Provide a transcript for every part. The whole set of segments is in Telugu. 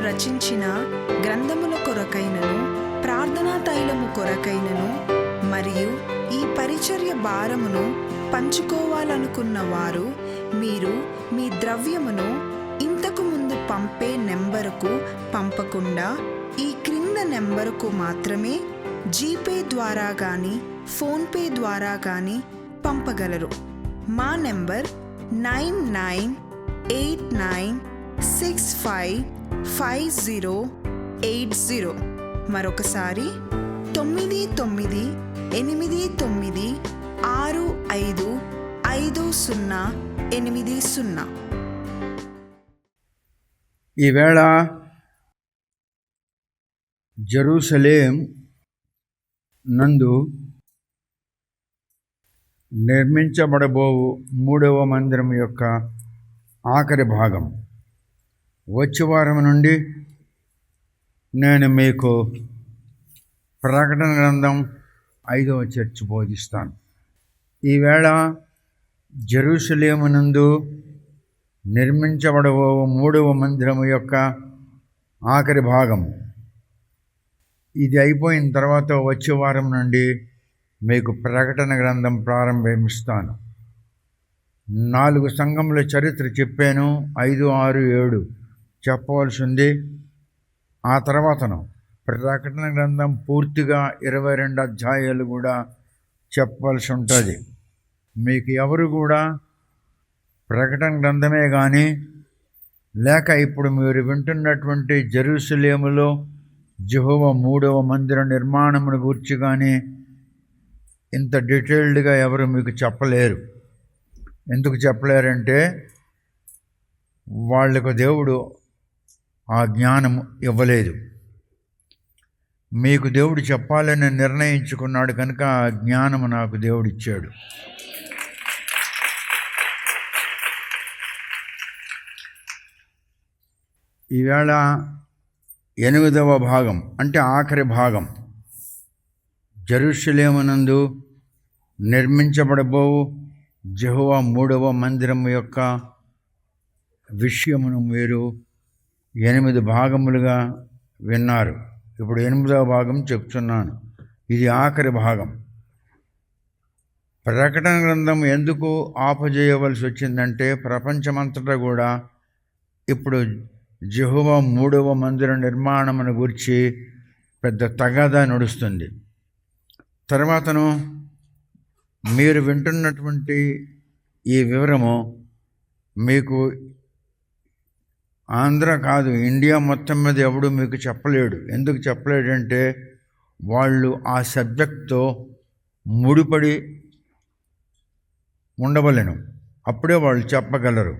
రచించిన గ్రంథముల కొరకైనను ప్రార్థనా తైలము కొరకైనను మరియు ఈ పరిచర్య భారమును పంచుకోవాలనుకున్న వారు మీరు మీ ద్రవ్యమును ఇంతకు ముందు పంపే నెంబరుకు పంపకుండా ఈ క్రింద నెంబరుకు మాత్రమే జీపే ద్వారా కానీ ఫోన్పే ద్వారా కానీ పంపగలరు. మా నెంబర్ 9989655080. మరొకసారి 9989655080. ఈవేళ జెరూసలేం నందు నిర్మించబడబోవు 3వ మందిరం యొక్క ఆఖరి భాగం. వచ్చే వారం నుండి నేను మీకు ప్రకటన గ్రంథం 5వ చర్చ్ బోధిస్తాను. ఈవేళ జెరూసలేము నందు నిర్మించబడబోవు 3వ మందిరం యొక్క ఆఖరి భాగం. ఇది అయిపోయిన తర్వాత వచ్చే వారం నుండి మీకు ప్రకటన గ్రంథం ప్రారంభిస్తాను. 4 సంఘముల చరిత్ర చెప్పాను. 5, 6, 7 చెప్పవలసి ఉంది. ఆ తర్వాతను ప్రకటన గ్రంథం పూర్తిగా 22 అధ్యాయాలు కూడా చెప్పవలసి ఉంటుంది. మీకు ఎవరు కూడా ప్రకటన గ్రంథమే కానీ లేక ఇప్పుడు మీరు వింటున్నటువంటి జెరూసలేములో యెహోవా 3వ మందిర నిర్మాణమును గురించి కానీ ఇంత డీటెయిల్డ్గా ఎవరు మీకు చెప్పలేరు. ఎందుకు చెప్పలేరంటే వాళ్ళకు దేవుడు ఆ జ్ఞానం ఇవ్వలేదు. మీకు దేవుడు చెప్పాలని నిర్ణయించుకున్నాడు కనుక ఆ జ్ఞానము నాకు దేవుడు ఇచ్చాడు. ఈవేళ 8వ భాగం అంటే ఆఖరి భాగం. జెరూసలేమునందు నిర్మించబడబోవు యెహోవా 3వ మందిరం యొక్క విషయమును మీరు 8 భాగములుగా విన్నారు. ఇప్పుడు 8వ భాగం చెప్తున్నాను. ఇది ఆఖరి భాగం. ప్రకటన గ్రంథం ఎందుకు ఆపజేయవలసి వచ్చిందంటే ప్రపంచమంతటా కూడా ఇప్పుడు యెహోవా 3వ మందిర నిర్మాణమును గురించి పెద్ద తగాదా నడుస్తుంది. తర్వాతను మీరు వింటున్నటువంటి ఈ వివరము మీకు ఆంధ్ర కాదు, ఇండియా మొత్తం మీద ఎవడు మీకు చెప్పలేడు. ఎందుకు చెప్పలేడంటే వాళ్ళు ఆ సబ్జెక్ట్తో ముడిపడి ఉండవలెను. అప్పుడే వాళ్ళు చెప్పగలరు.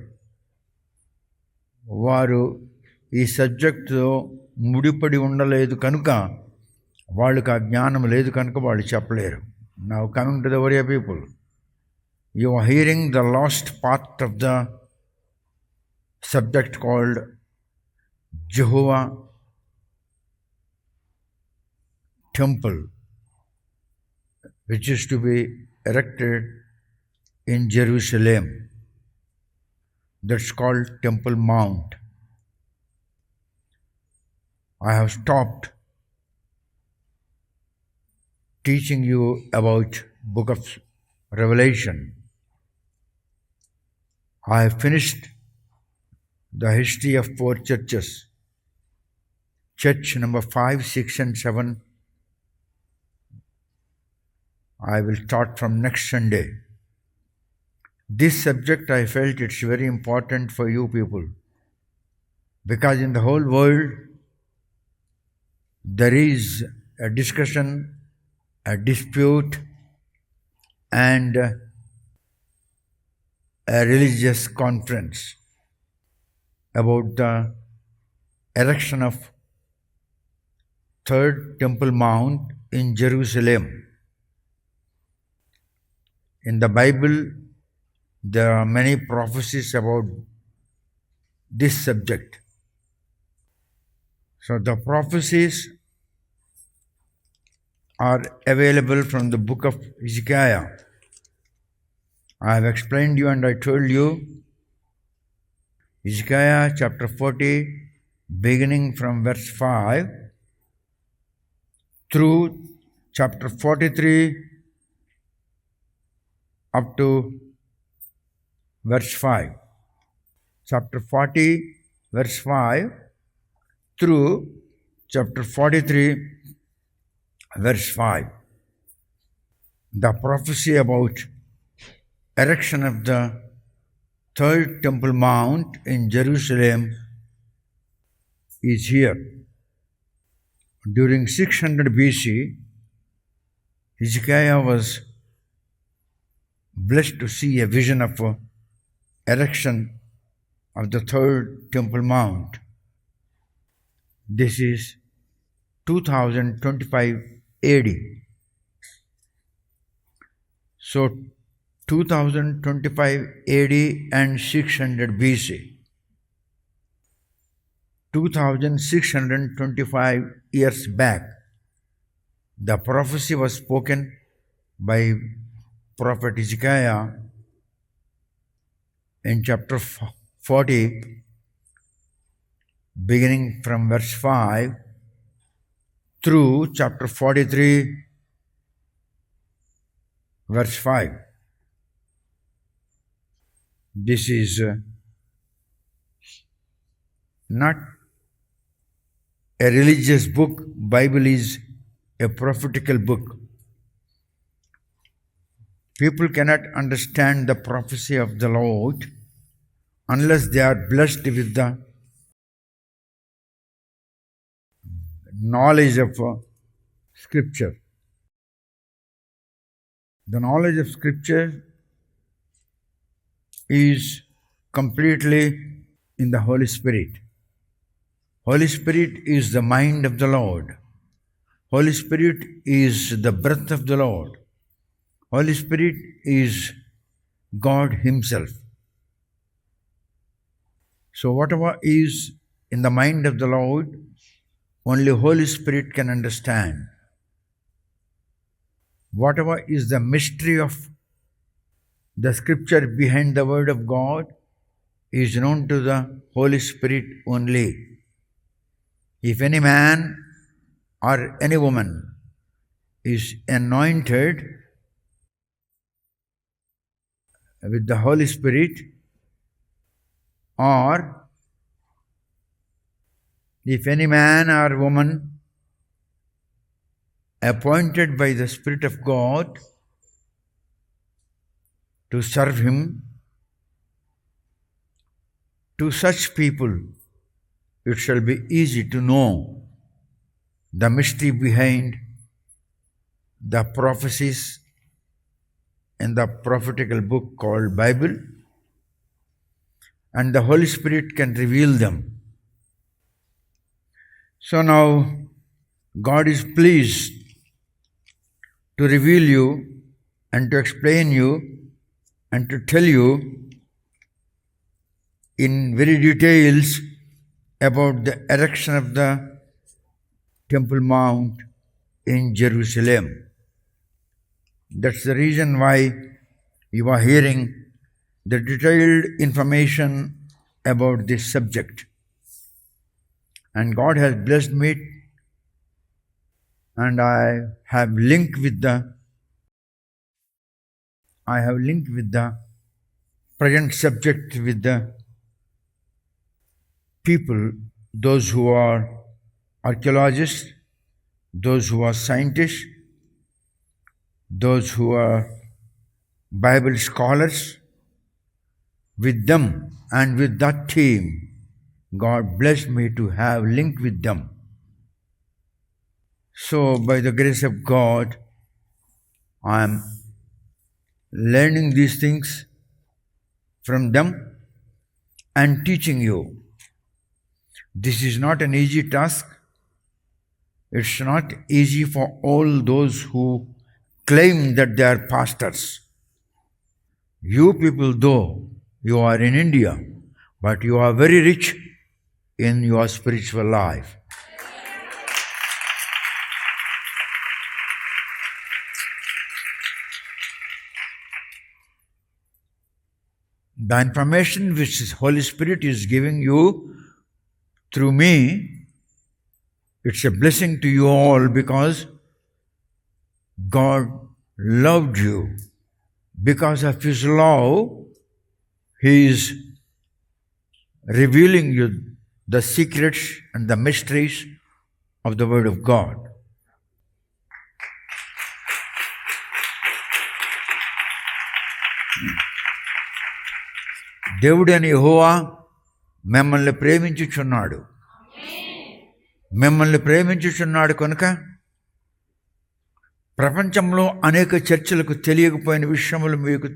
వారు ఈ సబ్జెక్టుతో ముడిపడి ఉండలేదు కనుక వాళ్ళకి ఆ జ్ఞానం లేదు కనుక వాళ్ళు చెప్పలేరు. Now coming to the Oriya people, you are hearing the last part of the subject called Jehovah Temple, which is to be erected in Jerusalem. That's called Temple Mount. I have stopped teaching you about book of Revelation. I have finished the history of 4 churches. Church number 5, 6 and 7 I will start from next Sunday. This subject I felt it's very important for you people, because in the whole world there is a discussion, a dispute and a religious conference about the erection of 3rd Temple Mount in Jerusalem. In the Bible, there are many prophecies about this subject. So the prophecies are available from the book of Hezekiah. I have explained you and I told you Hezekiah chapter 40 beginning from verse 5 through chapter 43 up to verse 5. Chapter 40, verse 5 through chapter 43, verse 5. The prophecy about erection of the third Temple Mount in Jerusalem is here. During 600 BC, Hezekiah was blessed to see a vision of erection of the third Temple Mount. This is 2025 AD. So 2025 AD and 600 BC. 2625 years back, the prophecy was spoken by Prophet Hezekiah in chapter 40, beginning from verse 5 through chapter 43, verse 5. This is not a religious book. Bible is a prophetical book. People cannot understand the prophecy of the Lord unless they are blessed with the knowledge of Scripture. The knowledge of Scripture is completely in the Holy Spirit. Holy Spirit is the mind of the Lord. Holy Spirit is the breath of the Lord. Holy Spirit is God Himself. So whatever is in the mind of the Lord, only Holy Spirit can understand. Whatever is the mystery of the Scripture behind the Word of God is known to the Holy Spirit only. If any man or any woman is anointed with the Holy Spirit, or if any man or woman appointed by the Spirit of God to serve Him, to such people it shall be easy to know the mystery behind the prophecies in the prophetical book called Bible, and the Holy Spirit can reveal them. So now God is pleased to reveal you and to explain you and to tell you in very details about the erection of the Temple Mount in Jerusalem. That's the reason why you are hearing the detailed information about this subject. And God has blessed me, and I have linked with the present subject with the people, those who are archaeologists, those who are scientists, those who are Bible scholars. With them and with that team, God blessed me to have link with them. So by the grace of God, I am learning these things from them and teaching you. This is not an easy task. It's not easy for all those who claim that they are pastors. You people, though, you are in India, but you are very rich in your spiritual life. The information which the Holy Spirit is giving you through me, it's a blessing to you all because God loved you. Because of His love, He is revealing you the secrets and the mysteries of the Word of God. దేవుడైన యెహోవా మిమ్మల్ని ప్రేమించుచున్నాడు. మిమ్మల్ని ప్రేమించుచున్నాడు కనుక ప్రపంచంలో అనేక చర్చలకు తెలియకపోయిన విషయములు మీకు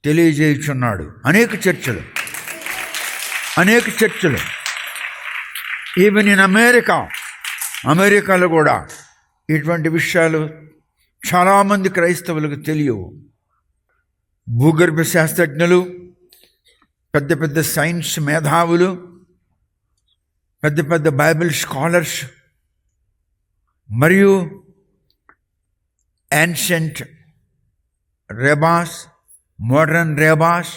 తెలియజేయుచున్నాడు. అనేక చర్చలు ఈవెన్ ఇన్ అమెరికాలో కూడా ఇటువంటి విషయాలు చాలామంది క్రైస్తవులకు తెలియవు. భూగర్భ శాస్త్రజ్ఞులు, పెద్ద పెద్ద సైన్స్ మేధావులు, పెద్ద పెద్ద బైబిల్ స్కాలర్స్ మరియు యాన్షెంట్ రేబాస్, మోడర్న్ రేబాస్,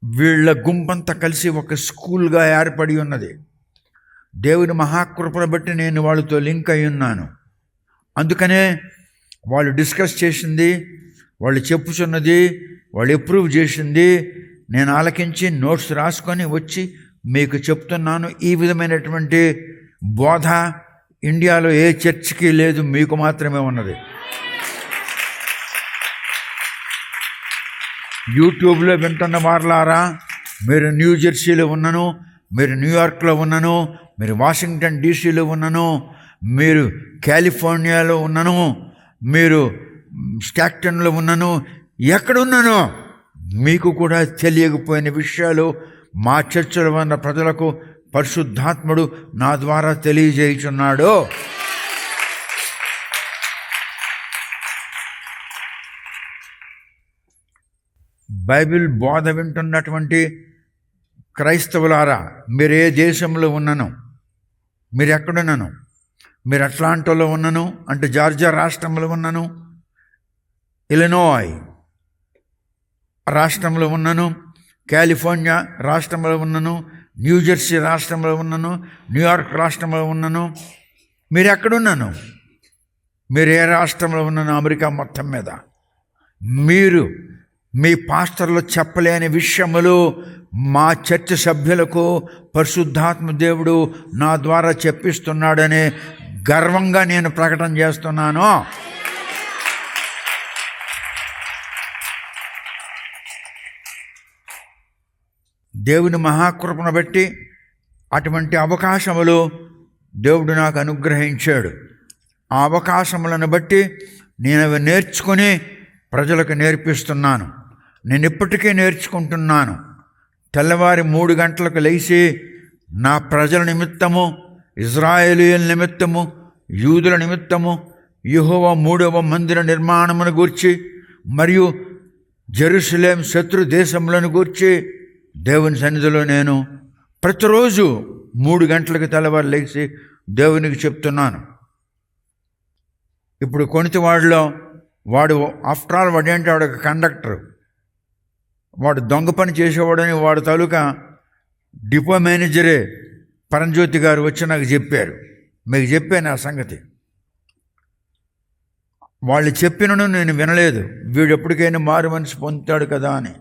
వీళ్ళ గుంపంతా కలిసి ఒక స్కూల్గా ఏర్పడి ఉన్నది. దేవుని మహాకృపను బట్టి నేను వాళ్ళతో లింక్ అయి ఉన్నాను. అందుకనే వాళ్ళు డిస్కస్ చేసింది, వాళ్ళు చెప్పుచున్నది, వాళ్ళు అప్రూవ్ చేసింది నేను ఆలకించి నోట్స్ రాసుకొని వచ్చి మీకు చెప్తున్నాను. ఈ విధమైనటువంటి బోధ ఇండియాలో ఏ చర్చికి లేదు, మీకు మాత్రమే ఉన్నది. యూట్యూబ్లో వింటున్న వారలారా, మీరు న్యూ జెర్సీలో ఉన్నను, మీరు న్యూయార్క్లో ఉన్నను, మీరు వాషింగ్టన్ డీసీలో ఉన్నను, మీరు కాలిఫోర్నియాలో ఉన్నను, మీరు స్టాక్టన్లో ఉన్నను, ఎక్కడున్నానో మీకు కూడా తెలియకపోయిన విషయాలు మా చర్చలో ఉన్న ప్రజలకు పరిశుద్ధాత్ముడు నా ద్వారా తెలియజేయుచున్నాడు. బైబిల్ బోధ వింటున్నటువంటి క్రైస్తవులారా, మీరు ఏ దేశంలో ఉన్నను, మీరు ఎక్కడున్నాను, మీరు అట్లాంటాలో ఉన్నను అంటే జార్జియా రాష్ట్రంలో ఉన్నను, ఇలినాయ్ రాష్ట్రంలో ఉన్నను, కాలిఫోర్నియా రాష్ట్రంలో ఉన్నను, న్యూజెర్సీ రాష్ట్రంలో ఉన్నను, న్యూయార్క్ రాష్ట్రంలో ఉన్నను, మీరు ఎక్కడున్నాను, మీరు ఏ రాష్ట్రంలో ఉన్నను, అమెరికా మొత్తం మీద మీరు మీ పాస్టర్లు చెప్పలేని విషయములు మా చర్చ సభ్యులకు పరిశుద్ధాత్మ దేవుడు నా ద్వారా చెప్పిస్తున్నాడని గర్వంగా నేను ప్రకటన చేస్తున్నాను. దేవుని మహాకృపను బట్టి అటువంటి అవకాశములు దేవుడు నాకు అనుగ్రహించాడు. ఆ అవకాశములను బట్టి నేను అవి నేర్చుకుని ప్రజలకు నేర్పిస్తున్నాను. నేను ఇప్పటికే నేర్చుకుంటున్నాను. తెల్లవారి 3 గంటలకు లేచి నా ప్రజల నిమిత్తము, ఇజ్రాయేలీయుల నిమిత్తము, యూదుల నిమిత్తము యెహోవా 3వ మందిర నిర్మాణమును గూర్చి మరియు జెరూసలేం శత్రు దేశములను గూర్చి దేవుని సన్నిధిలో నేను ప్రతిరోజు 3 గంటలకు తెల్లవారు లేచి దేవునికి చెప్తున్నాను. ఇప్పుడు కొనితివాడిలో వాడు ఆఫ్టర్ ఆల్ వాడేంటి, వాడు ఒక కండక్టర్, వాడు దొంగ పని చేసేవాడని వాడు తాలూకా డిపో మేనేజరే పరంజ్యోతి గారు వచ్చి నాకు చెప్పారు. మీకు చెప్పాను ఆ సంగతి. వాళ్ళు చెప్పినను నేను వినలేదు. వీడు ఎప్పటికైనా మారు మనసు పొందుతాడు కదా అని.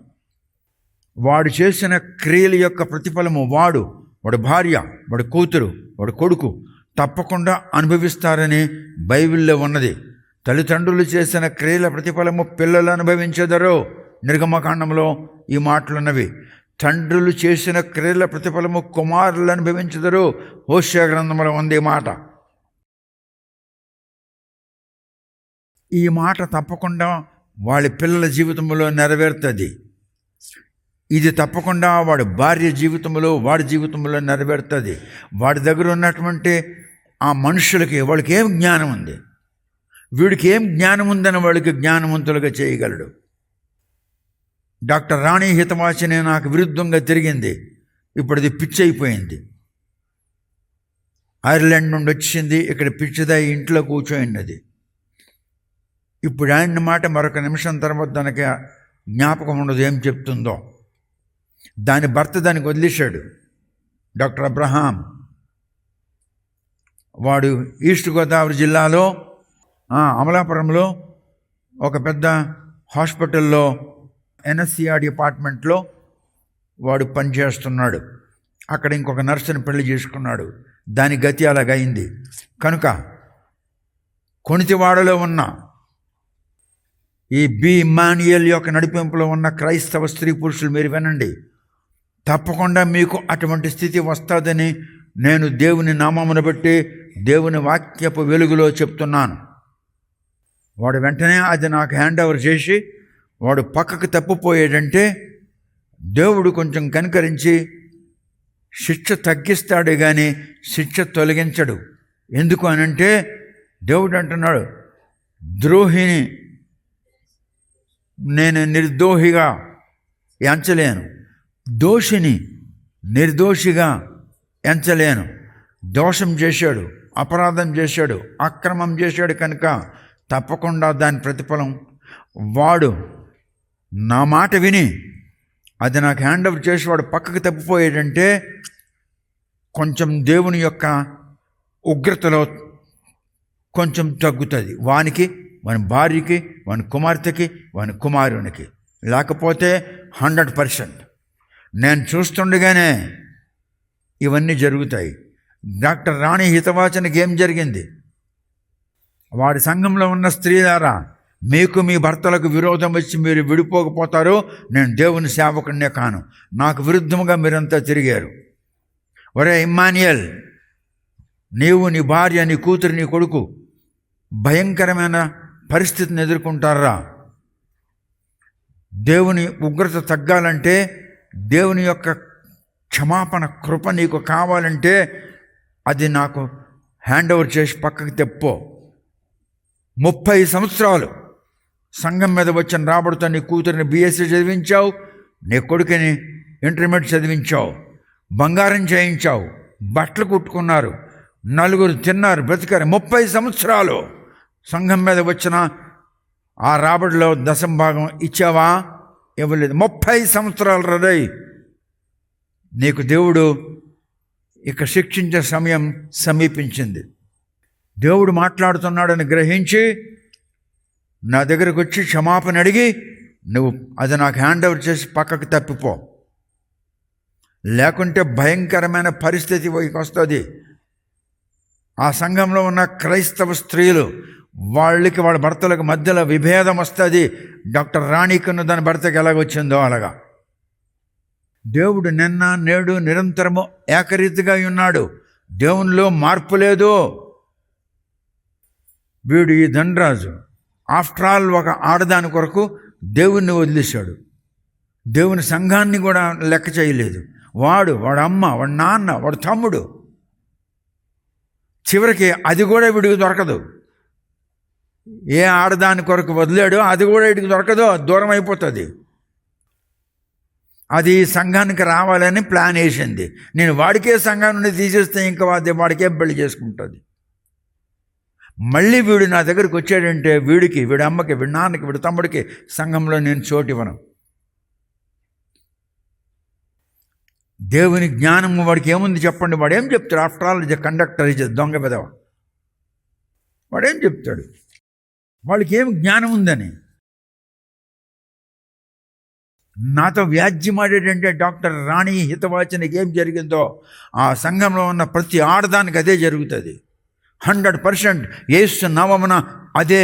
వాడు చేసిన క్రియల యొక్క ప్రతిఫలము వాడి భార్య, వాడి కూతురు, వాడి కొడుకు తప్పకుండా అనుభవిస్తారని బైబిల్లో ఉన్నది. తల్లిదండ్రులు చేసిన క్రియల ప్రతిఫలము పిల్లలు అనుభవించెదరు. నిర్గమకాండంలో ఈ మాటలున్నవి. తండ్రులు చేసిన క్రియల ప్రతిఫలము కుమారులు అనుభవించెదరు. హోషేయ గ్రంథంలో ఉంది ఈ మాట. ఈ మాట తప్పకుండా వాళ్ళ పిల్లల జీవితంలో నెరవేరుతుంది. ఇది తప్పకుండా వాడి భార్య జీవితంలో, వాడి జీవితంలో నెరవేరుతుంది. వాడి దగ్గర ఉన్నటువంటి ఆ మనుషులకి వాళ్ళకి ఏం జ్ఞానం ఉంది, వీడికి ఏం జ్ఞానం ఉందని వాళ్ళకి జ్ఞానవంతులుగా చేయగలడు. డాక్టర్ రాణి హితవాచిని నాకు విరుద్ధంగా తిరిగింది. ఇప్పుడు అది పిచ్చి అయిపోయింది. ఐర్లాండ్ నుండి వచ్చింది, ఇక్కడ పిచ్చిదా ఇంట్లో కూర్చోయినది. ఇప్పుడు ఆయన మాట మరొక నిమిషం తర్వాత దానికి జ్ఞాపకం ఉండదు ఏం చెప్తుందో. దాని భర్త దానికి వదిలేశాడు. Doctor Abraham. వాడు ఈస్ట్ గోదావరి జిల్లాలో అమలాపురంలో ఒక పెద్ద హాస్పిటల్లో ఎన్ఎస్సిఆర్ డిపార్ట్మెంట్లో వాడు పనిచేస్తున్నాడు. అక్కడ ఇంకొక నర్సుని పెళ్లి చేసుకున్నాడు. దాని గతి అలాగైంది. కనుక కొణితివాడలో ఉన్న ఈ బి ఇమ్మాన్యుయల్ యొక్క నడిపింపులో ఉన్న క్రైస్తవ స్త్రీ పురుషులు మీరు వినండి. తప్పకుండా మీకు అటువంటి స్థితి వస్తుందని నేను దేవుని నామమును బట్టి దేవుని వాక్యపు వెలుగులో చెప్తున్నాను. వాడు వెంటనే అది నాకు హ్యాండ్ ఓవర్ చేసి వాడు పక్కకు తప్పిపోయాడంటే దేవుడు కొంచెం కనికరించి శిక్ష తగ్గిస్తాడే కానీ శిక్ష తొలగించడు. ఎందుకు అనంటే దేవుడు అంటున్నాడు, ద్రోహిని నేను నిర్దోహిగా ఎంచలేను, దోషిని నిర్దోషిగా ఎంచలేను. దోషం చేశాడు, అపరాధం చేశాడు, అక్రమం చేశాడు కనుక తప్పకుండా దాని ప్రతిఫలం వాడు నా మాట విని అది నాకు హ్యాండ్ ఓవర్ చేసి వాడు పక్కకు తప్పిపోయాడంటే కొంచెం దేవుని యొక్క ఉగ్రతలో కొంచెం తగ్గుతుంది. వానికి, వాని భార్యకి, వాని కుమార్తెకి, వాని కుమారునికి. లేకపోతే 100%. నేను చూస్తుండగానే ఇవన్నీ జరుగుతాయి. డాక్టర్ రాణి హితవాచనకి ఏం జరిగింది? వాడి సంఘంలో ఉన్న స్త్రీలారా, మీకు మీ భర్తలకు విరోధం వచ్చి మీరు విడిపోకపోతారో నేను దేవుని సేవకుడినే కాను. నాకు విరుద్ధముగా మీరంతా తిరిగారు. ఒరే ఇమ్మాన్యుయల్, నీవు, నీ భార్య, నీ కూతురు, నీ కొడుకు భయంకరమైన పరిస్థితిని ఎదుర్కొంటారా? దేవుని ఉగ్రత తగ్గాలంటే, దేవుని యొక్క క్షమాపణ కృప నీకు కావాలంటే అది నాకు హ్యాండ్ ఓవర్ చేసి పక్కకు తెప్పో. 30 సంవత్సరాలు సంఘం మీద వచ్చిన రాబడుతో నీ కూతురిని బిఎస్సీ చదివించావు, నీ కొడుకుని ఇంటర్మీడియట్ చదివించావు, బంగారం చేయించావు, బట్టలు కుట్టుకున్నారు, నలుగురు తిన్నారు, బ్రతికారు. 30 సంవత్సరాలు సంఘం మీద వచ్చిన ఆ రాబడిలో 10% ఇచ్చావా? ఇవ్వలేదు. 30 సంవత్సరాలు హృదయ నీకు దేవుడు ఇక శిక్షించే సమయం సమీపించింది. దేవుడు మాట్లాడుతున్నాడని గ్రహించి నా దగ్గరకు వచ్చి క్షమాపణ అడిగి నువ్వు అది నాకు హ్యాండ్ ఓవర్ చేసి పక్కకు తప్పిపో. లేకుంటే భయంకరమైన పరిస్థితి వస్తుంది. ఆ సంఘంలో ఉన్న క్రైస్తవ స్త్రీలు వాళ్ళకి వాళ్ళ భర్తలకు మధ్యలో విభేదం వస్తుంది. డాక్టర్ రాణికున్న దాని భర్తకి ఎలాగొచ్చిందో అలాగా. దేవుడు నిన్న నేడు నిరంతరము ఏకరీతిగా ఉన్నాడు. దేవునిలో మార్పు లేదు. వీడు ఈ ధనరాజు ఆఫ్టర్ ఆల్ ఒక ఆడదాని కొరకు దేవుణ్ణి వదిలేశాడు. దేవుని సంఘాన్ని కూడా లెక్క చేయలేదు. వాడు అమ్మ, వాడి నాన్న, వాడు తమ్ముడు, చివరికి అది కూడా వీడికి దొరకదు. ఏ ఆడదాని కొరకు వదిలాడో అది కూడా వీడికి దొరకదు, దూరం అయిపోతుంది. అది సంఘానికి రావాలని ప్లాన్ వేసింది. నేను వాడికే సంఘం నుండి తీసేస్తే ఇంకా వాడికే పెళ్లి చేసుకుంటుంది. మళ్ళీ వీడు నా దగ్గరికి వచ్చాడంటే వీడికి, వీడి అమ్మకి, వీడి నాన్నకి, వీడి తమ్ముడికి సంఘంలో నేను చోటు ఇవ్వను. దేవుని జ్ఞానము వాడికి ఏముంది చెప్పండి? వాడు ఏం చెప్తాడు? After all is conductor, is దొంగ విధవ. వాడేం చెప్తాడు? వాళ్ళకి ఏం జ్ఞానం ఉందని. నాతో వ్యాజ్యమాడేటంటే డాక్టర్ రాణి హితవాచనకి ఏం జరిగిందో ఆ సంఘంలో ఉన్న ప్రతి ఆడదానికి అదే జరుగుతుంది. 100% యేసు నామమున అదే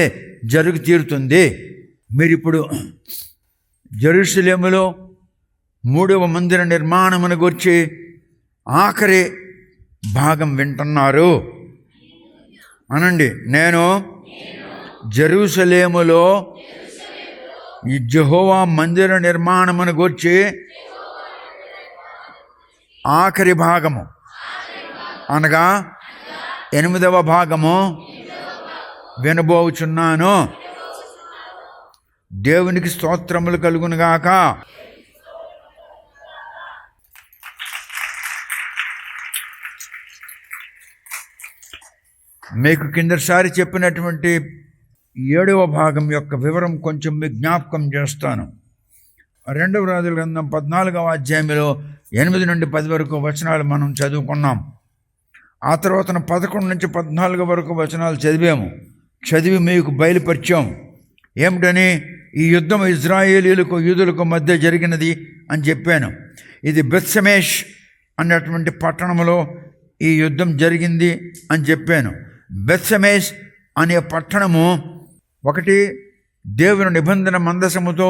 జరుగు తీరుతుంది. మీరిప్పుడు జెరూసలేములో 3వ మందిర నిర్మాణమును గురించి ఆఖరి భాగం వింటున్నారు. అనండి, నేను జెరూసలేములో ఈ యెహోవా మందిర నిర్మాణమును గూర్చి ఆఖరి భాగము అనగా 8వ భాగము వినబోచున్నాను. దేవునికి స్తోత్రములు కలుగునుగాక. మీకు కిందసారి చెప్పినటువంటి 7వ భాగం యొక్క వివరం కొంచెం మీకు జ్ఞాపకం చేస్తాను. 2వ రాజుల గ్రంథం 14వ అధ్యాయంలో 8 నుండి 10 వరకు వచనాలు మనం చదువుకున్నాం. ఆ తర్వాత 11 నుంచి 14 వరకు వచనాలు చదివి మీకు బయలుపరిచాం. ఏమిటని? ఈ యుద్ధం ఇజ్రాయేలీలకు యూదులకు మధ్య జరిగినది అని చెప్పాను. ఇది బెత్షెమెష్ అన్నటువంటి పట్టణంలో ఈ యుద్ధం జరిగింది అని చెప్పాను. బెత్షెమెష్ అనే పట్టణము ఒకటి దేవుని నిబంధన మందసముతో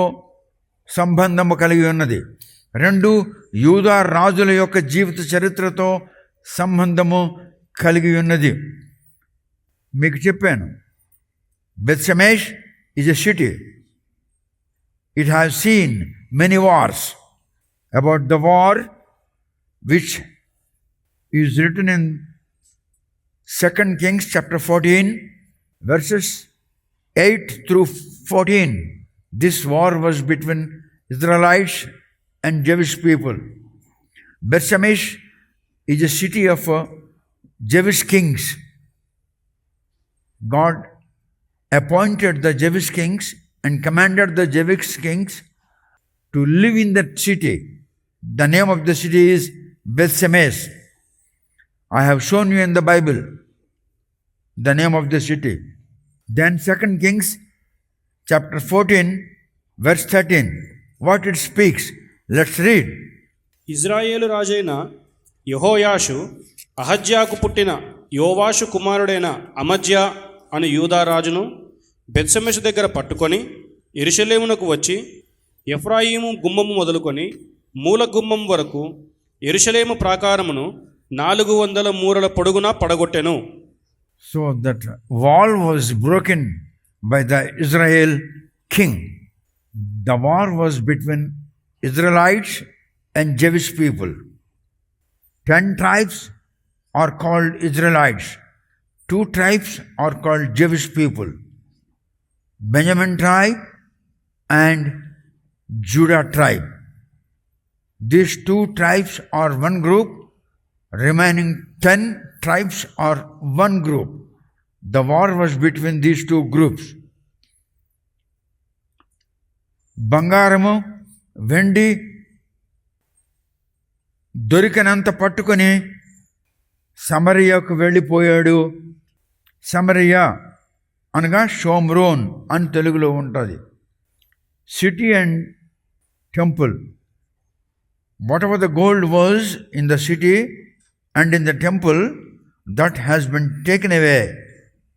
సంబంధము కలిగి ఉన్నది. 2 యూదా రాజుల యొక్క జీవిత చరిత్రతో సంబంధము కలిగి ఉన్నది. మీకు చెప్పాను, Beth Shemesh is a city. It has seen many wars. About the war which is written in 2 Kings chapter 14 verses 8 through 14. This war was between Israelites and Jewish people. Bethshemesh is a city of Jewish kings. God appointed the Jewish kings and commanded the Jewish kings to live in that city. The name of the city is Bethshemesh. I have shown you in the Bible the name of the city. Then 2 Kings chapter 14 verse 13. What it speaks? Let's read. Israel రాజైన యెహోయాషు అహజ్యాకు పుట్టిన యోవాషు కుమారుడైన అమజ్యా అను యూదా రాజును బెత్షెమెషు దగ్గర పట్టుకొని యెరూషలేమునకు వచ్చి ఎఫ్రాయిము గుమ్మము మొదలుకొని మూల గుమ్మం వరకు యెరూషలేము ప్రాకారమును 400 మూరల పొడుగున పడగొట్టెను. So that wall was broken by the Israel king. The war was between Israelites and Jewish people. 10 tribes are called Israelites. 2 tribes are called Jewish people. Benjamin tribe and Judah tribe. These 2 tribes are one group. Remaining 10 tribes are one group. The war was between these 2 groups. బంగారము వెండి దొరికినంత పట్టుకొని సమరియకు వెళ్ళిపోయాడు. సమరియా అనగా షోమ్రోన్ అని తెలుగులో ఉంటుంది. City and temple. What ever the gold was in the city and in the temple, that has been taken away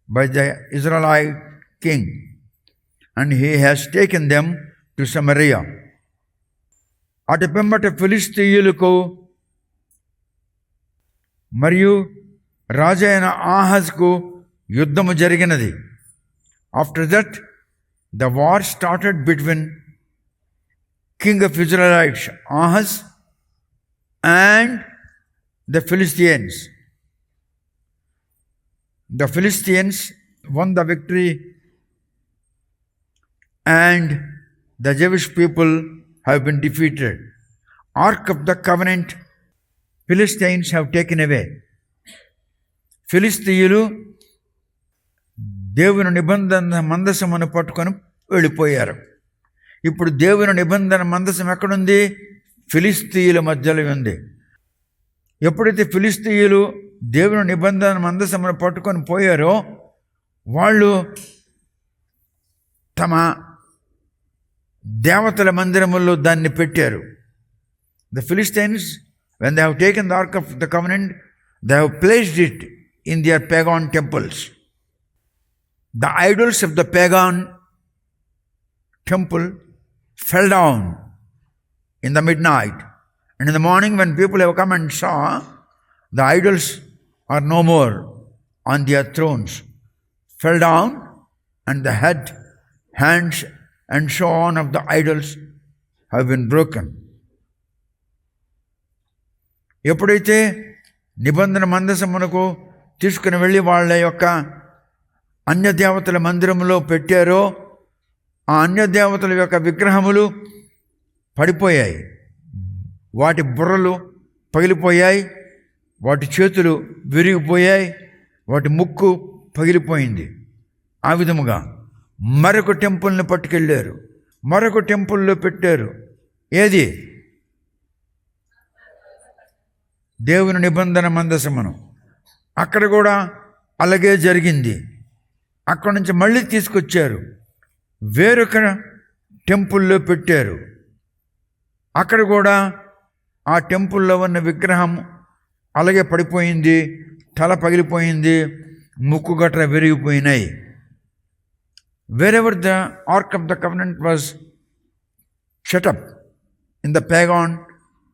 by the Israelite king, and he has taken them to Samaria. అటు పిమ్మట ఫిలిష్తీయులకు మరియు రాజైన ఆహజ్కు యుద్ధము జరిగినది. After that the war started between king of Israelites Ahaz and the Philistines. The Philistines won the victory and the Jewish people have been defeated. Ark of the Covenant, Philistines have taken away. ఫిలిస్తీయులు దేవుని నిబంధన మందసమును పట్టుకొని వెళ్ళిపోయారు. ఇప్పుడు దేవుని నిబంధన మందసం ఎక్కడుంది? ఫిలిస్తీయుల మధ్యలో ఉంది. ఎప్పుడైతే ఫిలిస్తీయులు దేవుని నిబంధన మందసమును పట్టుకొని పోయారో వాళ్ళు తమ దేవతల మందిరముల్లో దాన్ని పెట్టారు. The Philistines, when they have taken the ark of the covenant, they have placed it in their pagan temples. The idols of the pagan temple fell down in the midnight. And in the morning, when people have come and saw, the idols are no more on their thrones, fell down, and the head, hands, and so on of the idols have been broken. ఎప్పుడైతే నిబంధన మందసమునకు తీసుకుని వెళ్ళి వాళ్ళ యొక్క అన్యదేవతల మందిరంలో పెట్టారో ఆ అన్యదేవతల యొక్క విగ్రహములు పడిపోయాయి. వాటి బుర్రలు పగిలిపోయాయి, వాటి చేతులు విరిగిపోయాయి, వాటి ముక్కు పగిలిపోయింది. ఆ విధముగా మరొక టెంపుల్ని పట్టుకెళ్ళారు, మరొక టెంపుల్లో పెట్టారు. ఏది? దేవుని నిబంధన మందసమును. అక్కడ కూడా అలాగే జరిగింది. అక్కడి నుంచి మళ్ళీ తీసుకొచ్చారు, వేరొక టెంపుల్లో పెట్టారు. అక్కడ కూడా ఆ టెంపుల్లో ఉన్న విగ్రహం అలాగే పడిపోయింది, తల పగిలిపోయింది, ముక్కు గట్ర విరిగిపోయినాయి. Wherever the Ark of the Covenant was shut up in the pagan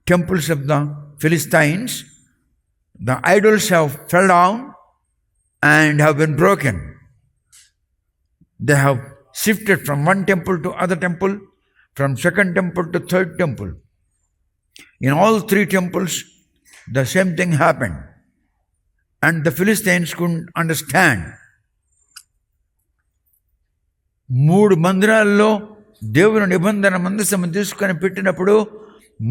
temples of the Philistines, the idols have fell down and have been broken. They have shifted from one temple to other temple, from second temple to third temple. In all three temples, the same thing happened. And the Philistines couldn't understand. 3 మందిరాల్లో దేవుని నిబంధన మందసము తీసుకొని పెట్టినప్పుడు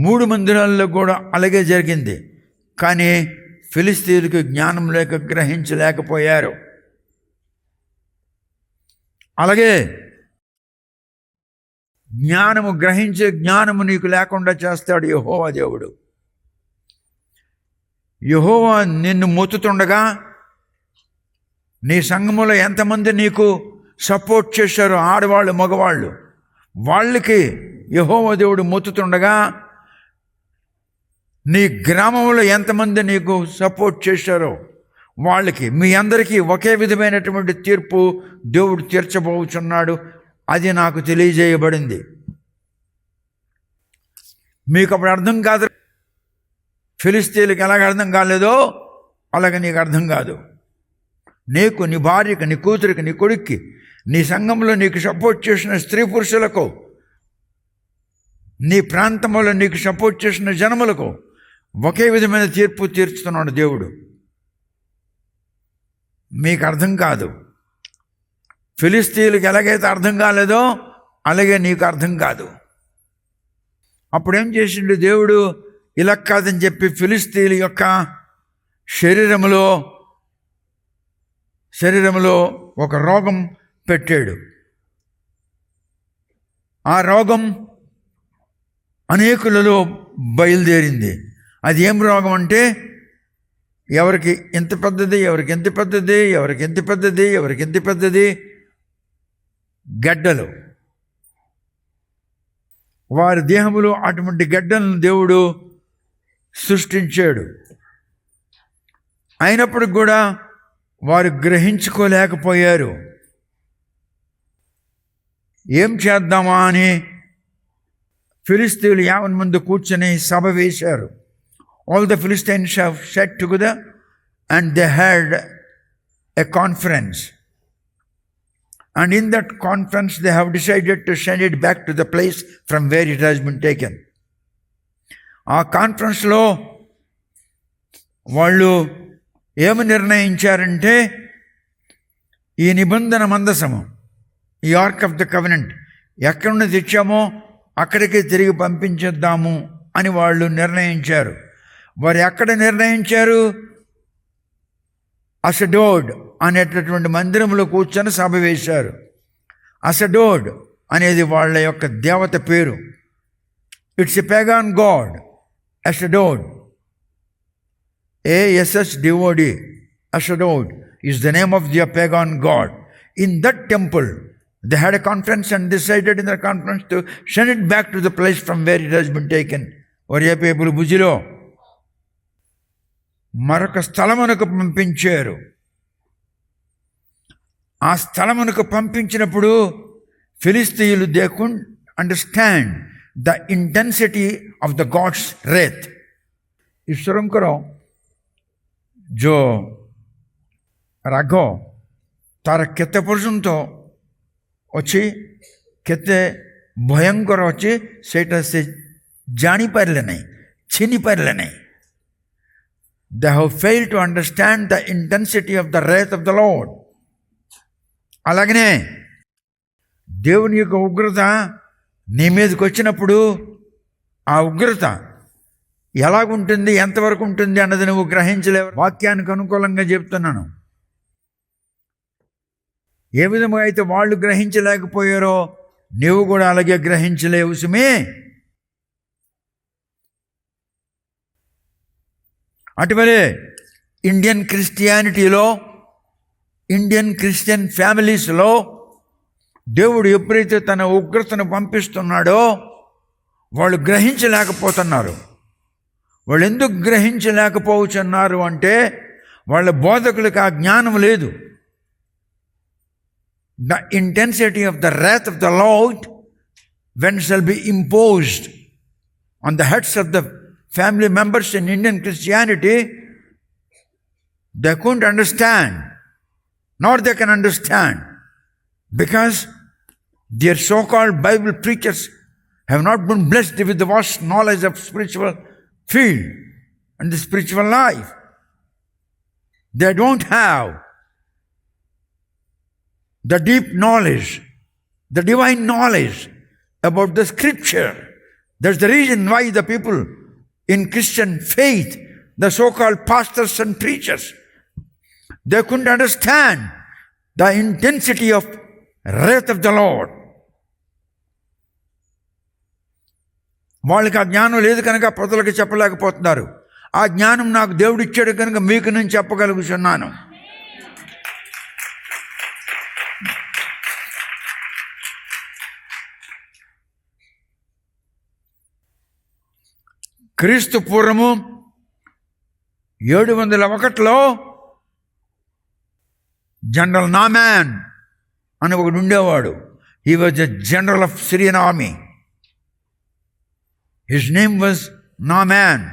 3 మందిరాల్లో కూడా అలాగే జరిగింది. కానీ ఫిలిస్తీయులకు జ్ఞానం లేక గ్రహించలేకపోయారు. అలాగే గ్రహించే జ్ఞానము నీకు లేకుండా చేస్తాడు యెహోవా దేవుడు. యెహోవా నిన్ను మొత్తుతుండగా నీ సంఘములో ఎంతమంది నీకు సపోర్ట్ చేశారు, ఆడవాళ్ళు మగవాళ్ళు, వాళ్ళకి యెహోవా దేవుడు మొత్తుతుండగా నీ గ్రామంలో ఎంతమంది నీకు సపోర్ట్ చేశారో వాళ్ళకి, మీ అందరికీ ఒకే విధమైనటువంటి తీర్పు దేవుడు తీర్చబోచున్నాడు. అది నాకు తెలియజేయబడింది. మీకు అప్పుడు అర్థం కాదు. ఫిలిస్తీయులకు ఎలాగ అర్థం కాలేదో అలాగే నీకు అర్థం కాదు. నీకు, నీ భార్యకి, నీ కూతురికి, నీ కొడుక్కి, నీ సంఘంలో నీకు సపోర్ట్ చేసిన స్త్రీ పురుషులకు, నీ ప్రాంతంలో నీకు సపోర్ట్ చేసిన జనములకు ఒకే విధమైన తీర్పు తీర్చుతున్నాడు దేవుడు. మీకు అర్థం కాదు. ఫిలిస్తీయులకు ఎలాగైతే అర్థం కాలేదో అలాగే నీకు అర్థం కాదు. అప్పుడేం చేసిండు దేవుడు? ఇలా కాదని చెప్పి ఫిలిస్తీయుల యొక్క శరీరంలో ఒక రోగం పెట్టాడు. ఆ రోగం అనేకులలో బయలుదేరింది. అది ఏం రోగం అంటే, ఎవరికి ఎంత పెద్దది, ఎవరికి ఎంత పెద్దది, ఎవరికి ఎంత పెద్దది, ఎవరికి ఎంత పెద్దది, గడ్డలు. వారి దేహములో అటువంటి గడ్డలను దేవుడు సృష్టించాడు. అయినప్పటికి కూడా వారు గ్రహించుకోలేకపోయారు. ఏం చేద్దామా అని ఫిలిస్తీయులు 50 మంది కూర్చొని సభ వేశారు. All the Philistines have sat together and they had a conference. And in that conference they have decided to send it back to the place from where it has been taken. ఆ కాన్ఫరెన్స్లో వాళ్ళు ఏమి నిర్ణయించారంటే, ఈ నిబంధన మందసము, ఈ ఆర్క్ ఆఫ్ ద కవెనెంట్ ఎక్కడి నుండి తెచ్చామో అక్కడికి తిరిగి పంపించేద్దాము అని వాళ్ళు నిర్ణయించారు. వారు ఎక్కడ నిర్ణయించారు? అషడోడ్ అనేటటువంటి మందిరంలో కూర్చొని సభ వేశారు. అషడోడ్ అనేది వాళ్ళ యొక్క దేవత పేరు. It's a pagan god. Ashdod, ASHDOD, Ashdod is the name of their pagan god. In that temple, they had a conference and decided in the conference to send it back to the place from where it has been taken. Oriya people Bujilo మరొక స్థలమునకు పంపించారు. ఆ స్థలమునకు పంపించినప్పుడు ఫిలిస్తీయులు they could understand the intensity of the god's wrath. ईश्वरम करो जो ରାଗ ତାର କେତେ ପର୍ଯ୍ୟନ୍ତ ଅଛି, କେତେ ଭୟଙ୍କର ଅଛି, ସେଇଟା ସେ ଜାଣିପାରିଲେ ନାହିଁ, ଚିହ୍ନି ପାରିଲେ ନାହିଁ. They have failed to understand the intensity of the wrath of the Lord. అలాగనే దేవుని యొక్క ఉగ్రత నీ మీదకి వచ్చినప్పుడు ఆ ఉగ్రత ఎలాగుంటుంది, ఎంతవరకు ఉంటుంది అన్నది నువ్వు గ్రహించలేవు. వాక్యానికి అనుకూలంగా చెప్తున్నాను. ఏ విధంగా అయితే వాళ్ళు గ్రహించలేకపోయారో నీవు కూడా అలాగే గ్రహించలేవు సుమే. అటువలే ఇండియన్ క్రిస్టియానిటీలో, ఇండియన్ క్రిస్టియన్ ఫ్యామిలీస్లో దేవుడు ఎప్పుడైతే తన ఉగ్రతను పంపిస్తున్నాడో వాళ్ళు గ్రహించలేకపోతున్నారు. వాళ్ళు ఎందుకు గ్రహించలేకపోతున్నారు అంటే వాళ్ళ బోధకులకు ఆ జ్ఞానం లేదు. The intensity of the wrath of the Lord when shall be imposed on the heads of the family members in Indian Christianity, they couldn't understand, nor they can understand, because their so-called Bible preachers have not been blessed with the vast knowledge of spiritual field and the spiritual life. They don't have the deep knowledge, the divine knowledge about the scripture. That's the reason why the people in Christian faith, the so-called pastors and preachers, they couldn't understand the intensity of wrath of the Lord. వాళ్ళకి ఆ జ్ఞానం లేదు కనుక ప్రజలకు చెప్పలేకపోతున్నారు. ఆ జ్ఞానం నాకు దేవుడు ఇచ్చాడు కనుక మీకు నేను చెప్పగలుగుతున్నాను. క్రీస్తు పూర్వము 701లో జనరల్ నామాన్ అని ఒకడు ఉండేవాడు. He was a general of Syrian army. His name was Naaman.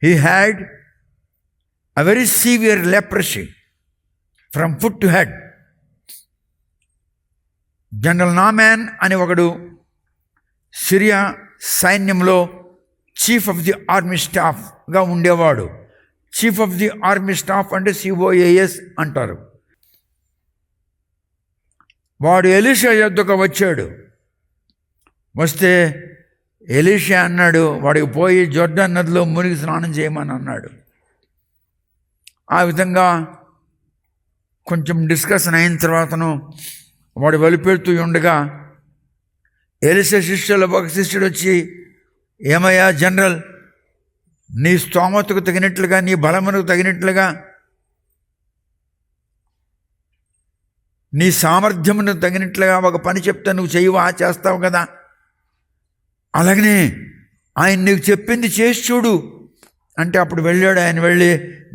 He had a very severe leprosy from foot to head. General Naaman అని ఒకడు సిరియా సైన్యంలో చీఫ్ ఆఫ్ ది ఆర్మీ స్టాఫ్గా ఉండేవాడు. Chief of the army staff అంటే COAS అంటారు. వాడు ఎలీషా యొద్దకు వచ్చాడు. వస్తే ఎలీషా అన్నాడు, వాడికి పోయి జోర్డాన్ నదిలో మునిగి స్నానం చేయమని అన్నాడు. ఆ విధంగా కొంచెం డిస్కషన్ అయిన తర్వాతను వాడు వెలిపెడుతూ ఉండగా ఎలీషా శిష్యులు ఒక శిష్యుడు వచ్చి, ఏమయ్యా జనరల్, నీ స్తోమతకు తగినట్లుగా, నీ బలమునకు తగినట్లుగా, నీ సామర్థ్యమునకు తగినట్లుగా ఒక పని చెప్తా, నువ్వు చేయవా, చేస్తావు కదా, అలాగనే ఆయన నీకు చెప్పింది చేసి చూడు అంటే అప్పుడు వెళ్ళాడు. ఆయన వెళ్ళి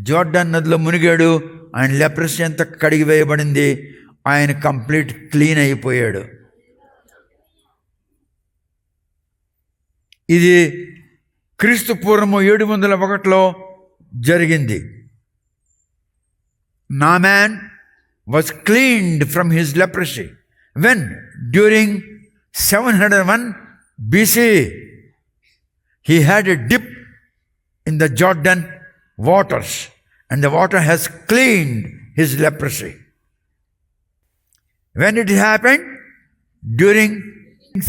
జోర్డాన్ నదిలో మునిగాడు. ఆయన లెప్రసీ అంతా కడిగి వేయబడింది. ఆయన కంప్లీట్ క్లీన్ అయిపోయాడు. ఇది క్రీస్తు పూర్వము 701లో జరిగింది. నామాన్ was cleaned from his leprosy when during 701 BC he had a dip in the Jordan waters and the water has cleaned his leprosy. When it happened? During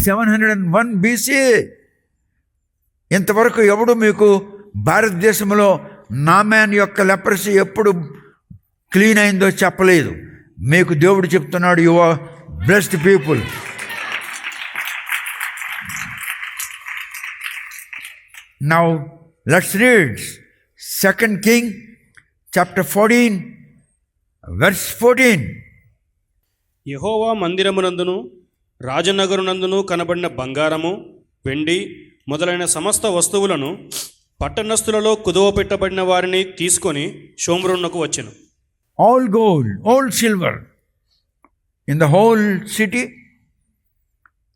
701 BC. ఇంతవరకు ఎవడు మీకు భారతదేశంలో నామాన్ యొక్క లెప్రసీ ఎప్పుడు క్లీన్ అయిందో చెప్పలేదు. మీకు దేవుడు చెప్తున్నాడు, you are blessed people. Now let's read 2 Kings chapter 14 verse 14. యెహోవా మందిరమునందును రాజనగరునందును కనబడిన బంగారము, వెండి మొదలైన సమస్త వస్తువులను పట్టణస్థులలో కుదువ పెట్టబడిన వారిని తీసుకొని షోమ్రోనుకు వచ్చెను. All gold, all silver in the whole city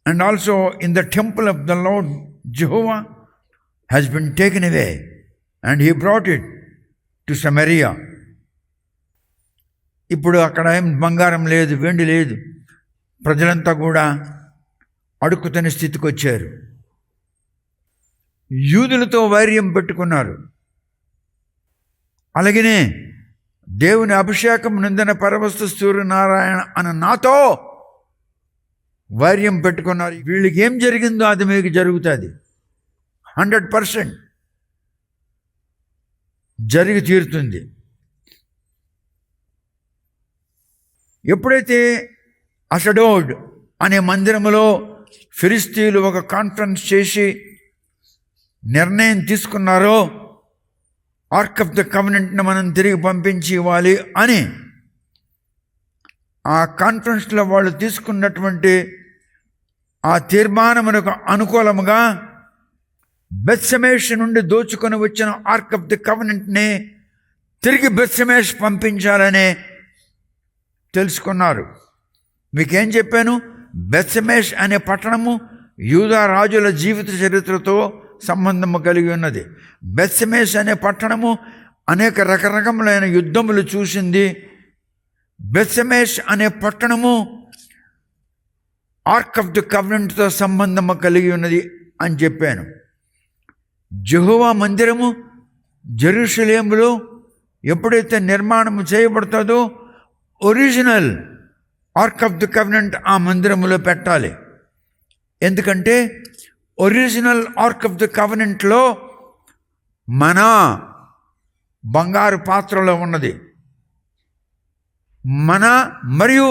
and also in the temple of the Lord Jehovah has been taken away and he brought it to Samaria. ఇప్పుడు అక్కడ ఏం బంగారం లేదు, వెండి లేదు. ప్రజలంతా కూడా అడుక్కుతున్న స్థితికి వచ్చారు. యూదులతో వైర్యం పెట్టుకున్నారు. అలాగనే దేవుని అభిషేకం నిందిన పరవస్తు సూర్యనారాయణ అని నాతో వైర్యం పెట్టుకున్నారు. వీళ్ళకి ఏం జరిగిందో అది మీకు జరుగుతుంది. 100% జరిగి తీరుతుంది. ఎప్పుడైతే అషడోడ్ అనే మందిరములో ఫిలిష్తీయులు ఒక కాన్ఫరెన్స్ చేసి నిర్ణయం తీసుకున్నారో ఆర్క్ ఆఫ్ ద కవెనెంట్ని మనం తిరిగి పంపించి ఇవ్వాలి అని ఆ కాన్ఫరెన్స్లో వాళ్ళు తీసుకున్నటువంటి ఆ తీర్మానమునకు అనుకూలముగా బెత్షెమెషు నుండి దోచుకొని వచ్చిన ఆర్క్ ఆఫ్ ది కవెనెంట్ని తిరిగి బెత్షెమెషు పంపించాలని తెలుసుకున్నారు. మీకేం చెప్పాను? బెత్షెమెషు అనే పట్టణము యూదా రాజుల జీవిత చరిత్రతో సంబంధము కలిగి ఉన్నది. బెత్షెమెషు అనే పట్టణము అనేక రకరకములైన యుద్ధములు చూసింది. బెత్షెమెషు అనే పట్టణము ఆర్క్ ఆఫ్ ది కవెనెంట్తో సంబంధము కలిగి ఉన్నది అని చెప్పాను. యెహోవా మందిరము జెరూషలేములో ఎప్పుడైతే నిర్మాణం చేయబడుతుందో original ark of the covenant ఆ మందిరములో పెట్టాలి. ఎందుకంటే ఒరిజినల్ ఆర్క్ ఆఫ్ ది కవెనెంట్లో మన బంగారు పాత్రలో ఉన్నది. మన మరియు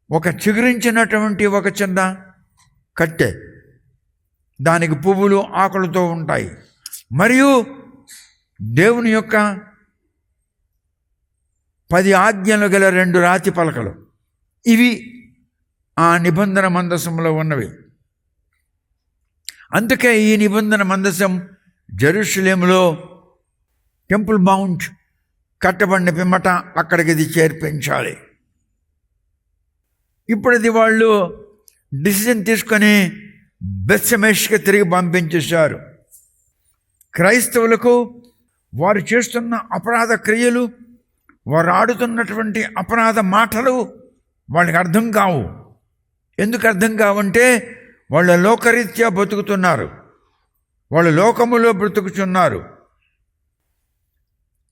ఒక చిగురించినటువంటి ఒక చిన్న కట్టె, దానికి పువ్వులు ఆకులతో ఉంటాయి, మరియు దేవుని యొక్క 10 ఆజ్ఞలు గల 2 రాతి పలకలు. ఇవి ఆ నిబంధన మందసంలో ఉన్నవి. అందుకే ఈ నిబంధన మందసం జెరూషలేములో టెంపుల్ మౌంట్ కట్టబడిన పిమ్మట అక్కడికి ఇది చేర్పించాలి. ఇప్పుడు ఇది వాళ్ళు డిసిజన్ తీసుకొని బెత్షెమెషుకి తిరిగి పంపించేశారు. క్రైస్తవులకు వారు చేస్తున్న అపరాధ క్రియలు, వారు ఆడుతున్నటువంటి అపరాధ మాటలు వాళ్ళకి అర్థం కావు. ఎందుకు అర్థం కావంటే వాళ్ళ లోకరీత్యా బతుకుతున్నారు, వాళ్ళు లోకములో బ్రతుకుతున్నారు.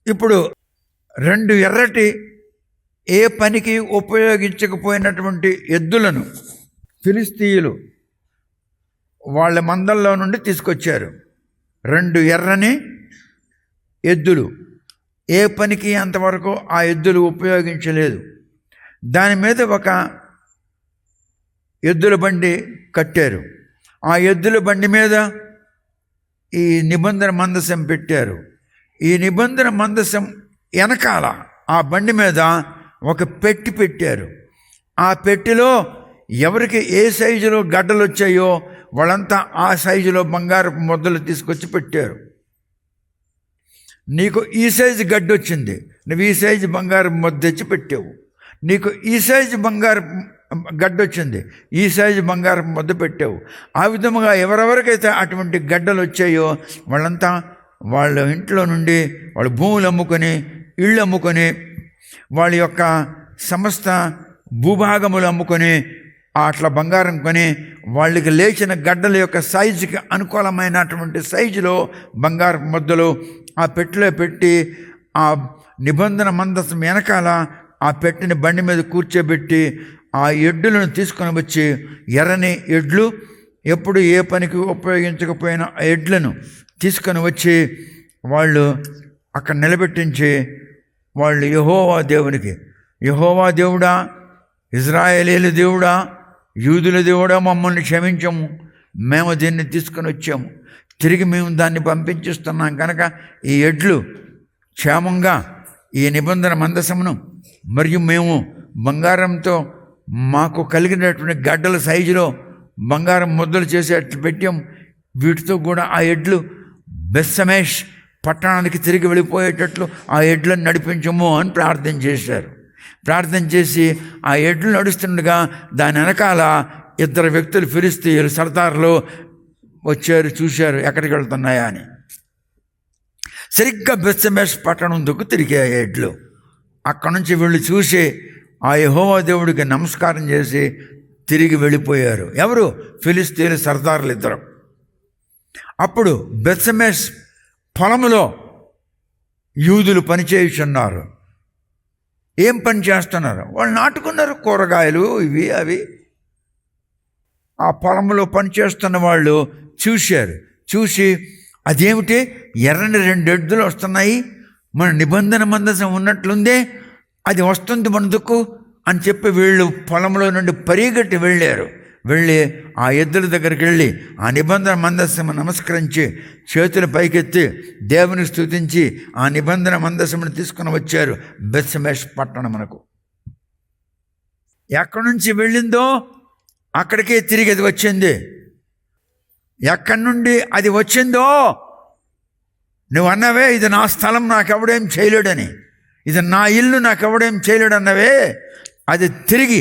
ఇప్పుడు 2 ఎర్రటి ఏ పనికి ఉపయోగించకపోయినటువంటి ఎద్దులను ఫిలిస్తీయులు వాళ్ళ మందల్లో నుండి తీసుకొచ్చారు. 2 ఎర్రని ఎద్దులు, ఏ పనికి అంతవరకు ఆ ఎద్దులు ఉపయోగించలేదు. దాని మీద ఒక ఎద్దుల బండి కట్టారు. ఆ ఎద్దుల బండి మీద ఈ నిబంధన మందసం పెట్టారు. ఈ నిబంధన మందసం వెనకాల ఆ బండి మీద ఒక పెట్టి పెట్టారు. ఆ పెట్టెలో ఎవరికి ఏ సైజులో గడ్డలు వచ్చాయో వాళ్ళంతా ఆ సైజులో బంగారపు ముద్దలు తీసుకొచ్చి పెట్టారు. నీకు ఈ సైజు గడ్డ వచ్చింది, నువ్వు ఈ సైజు బంగారపు ముద్ద తెచ్చి పెట్టావు. నీకు ఈ సైజు బంగారపు గడ్డ వచ్చింది, ఈ సైజు బంగారపు ముద్ద పెట్టావు. ఆ విధముగా ఎవరెవరికైతే అటువంటి గడ్డలు వచ్చాయో వాళ్ళంతా వాళ్ళ ఇంట్లో నుండి వాళ్ళ భూములు అమ్ముకొని, ఇళ్ళు అమ్ముకొని, వాళ్ళ యొక్క సమస్త భూభాగములు అమ్ముకొని అట్లా బంగారం కొని వాళ్ళకి లేచిన గడ్డల యొక్క సైజుకి అనుకూలమైనటువంటి సైజులో బంగారు ముద్దలు ఆ పెట్టెలో పెట్టి ఆ నిబంధన మందసం వెనకాల ఆ పెట్టెని బండి మీద కూర్చోబెట్టి ఆ ఎడ్లను తీసుకొని వచ్చి, ఎర్రని ఎడ్లు, ఎప్పుడు ఏ పనికి ఉపయోగించకపోయిన ఆ ఎడ్లను తీసుకొని వచ్చి వాళ్ళు అక్కడ నిలబెట్టించి వాళ్ళు యెహోవా దేవునికి, యెహోవా దేవుడా, ఇజ్రాయేలీల దేవుడా, యూదుల దేవుడా, మమ్మల్ని క్షమించము, మేము దీన్ని తీసుకొని వచ్చాము, తిరిగి మేము దాన్ని పంపించిస్తున్నాం కనుక ఈ ఎడ్లు క్షేమంగా ఈ నిబంధన మందసమును మరియు మేము బంగారంతో మాకు కలిగినటువంటి గడ్డల సైజులో బంగారం ముద్దలు చేసేట్లు పెట్టాము, వీటితో కూడా ఆ ఎడ్లు బెత్షెమెషు పట్టణానికి తిరిగి వెళ్ళిపోయేటట్లు ఆ ఎడ్లను నడిపించము అని ప్రార్థన చేశారు. ప్రార్థన చేసి ఆ ఎడ్లు నడుస్తుండగా దాని వెనకాల 2 వ్యక్తులు ఫిలిస్తీయులు సర్దార్లు వచ్చారు, చూశారు ఎక్కడికి వెళ్తున్నాయా అని. సరిగ్గా బెత్షెమెషు పట్టణం దుక్కు తిరిగాయి ఎడ్లు. అక్కడి నుంచి వీళ్ళు చూసి ఆ యెహోవా దేవుడికి నమస్కారం చేసి తిరిగి వెళ్ళిపోయారు. ఎవరు? ఫిలిస్తీయులు సర్దార్లు 2. అప్పుడు బెత్షెమెషు పొలములో యూదులు పనిచేయుచున్నారు. ఏం పని చేస్తున్నారు? వాళ్ళు నాటుకున్నారు కూరగాయలు, ఇవి అవి. ఆ పొలంలో పనిచేస్తున్న వాళ్ళు చూశారు. చూసి అదేమిటి, ఎర్రని 2 ఎద్దులు వస్తున్నాయి, మన నిబంధన మందసం ఉన్నట్లుందే, అది వస్తుంది మనదుకు అని చెప్పి వీళ్ళు పొలంలో నుండి పరిగెట్టి వెళ్ళారు. వెళ్ళి ఆ ఎద్దుల దగ్గరికి వెళ్ళి ఆ నిబంధన మందస్సము నమస్కరించి చేతులు పైకెత్తి దేవుని స్తుతించి ఆ నిబంధన మందస్సమును తీసుకుని వచ్చారు బెత్షెమెష్ పట్టణమునకు. ఎక్కడి నుంచి వెళ్ళిందో అక్కడికే తిరిగి అది వచ్చింది. ఎక్కడి నుండి అది వచ్చిందో నువ్వు అన్నవే, ఇది నా స్థలం, నాకెవడేం చేయలేడని, ఇది నా ఇల్లు, నాకెవడేం చేయలేడు అన్నవే, అది తిరిగి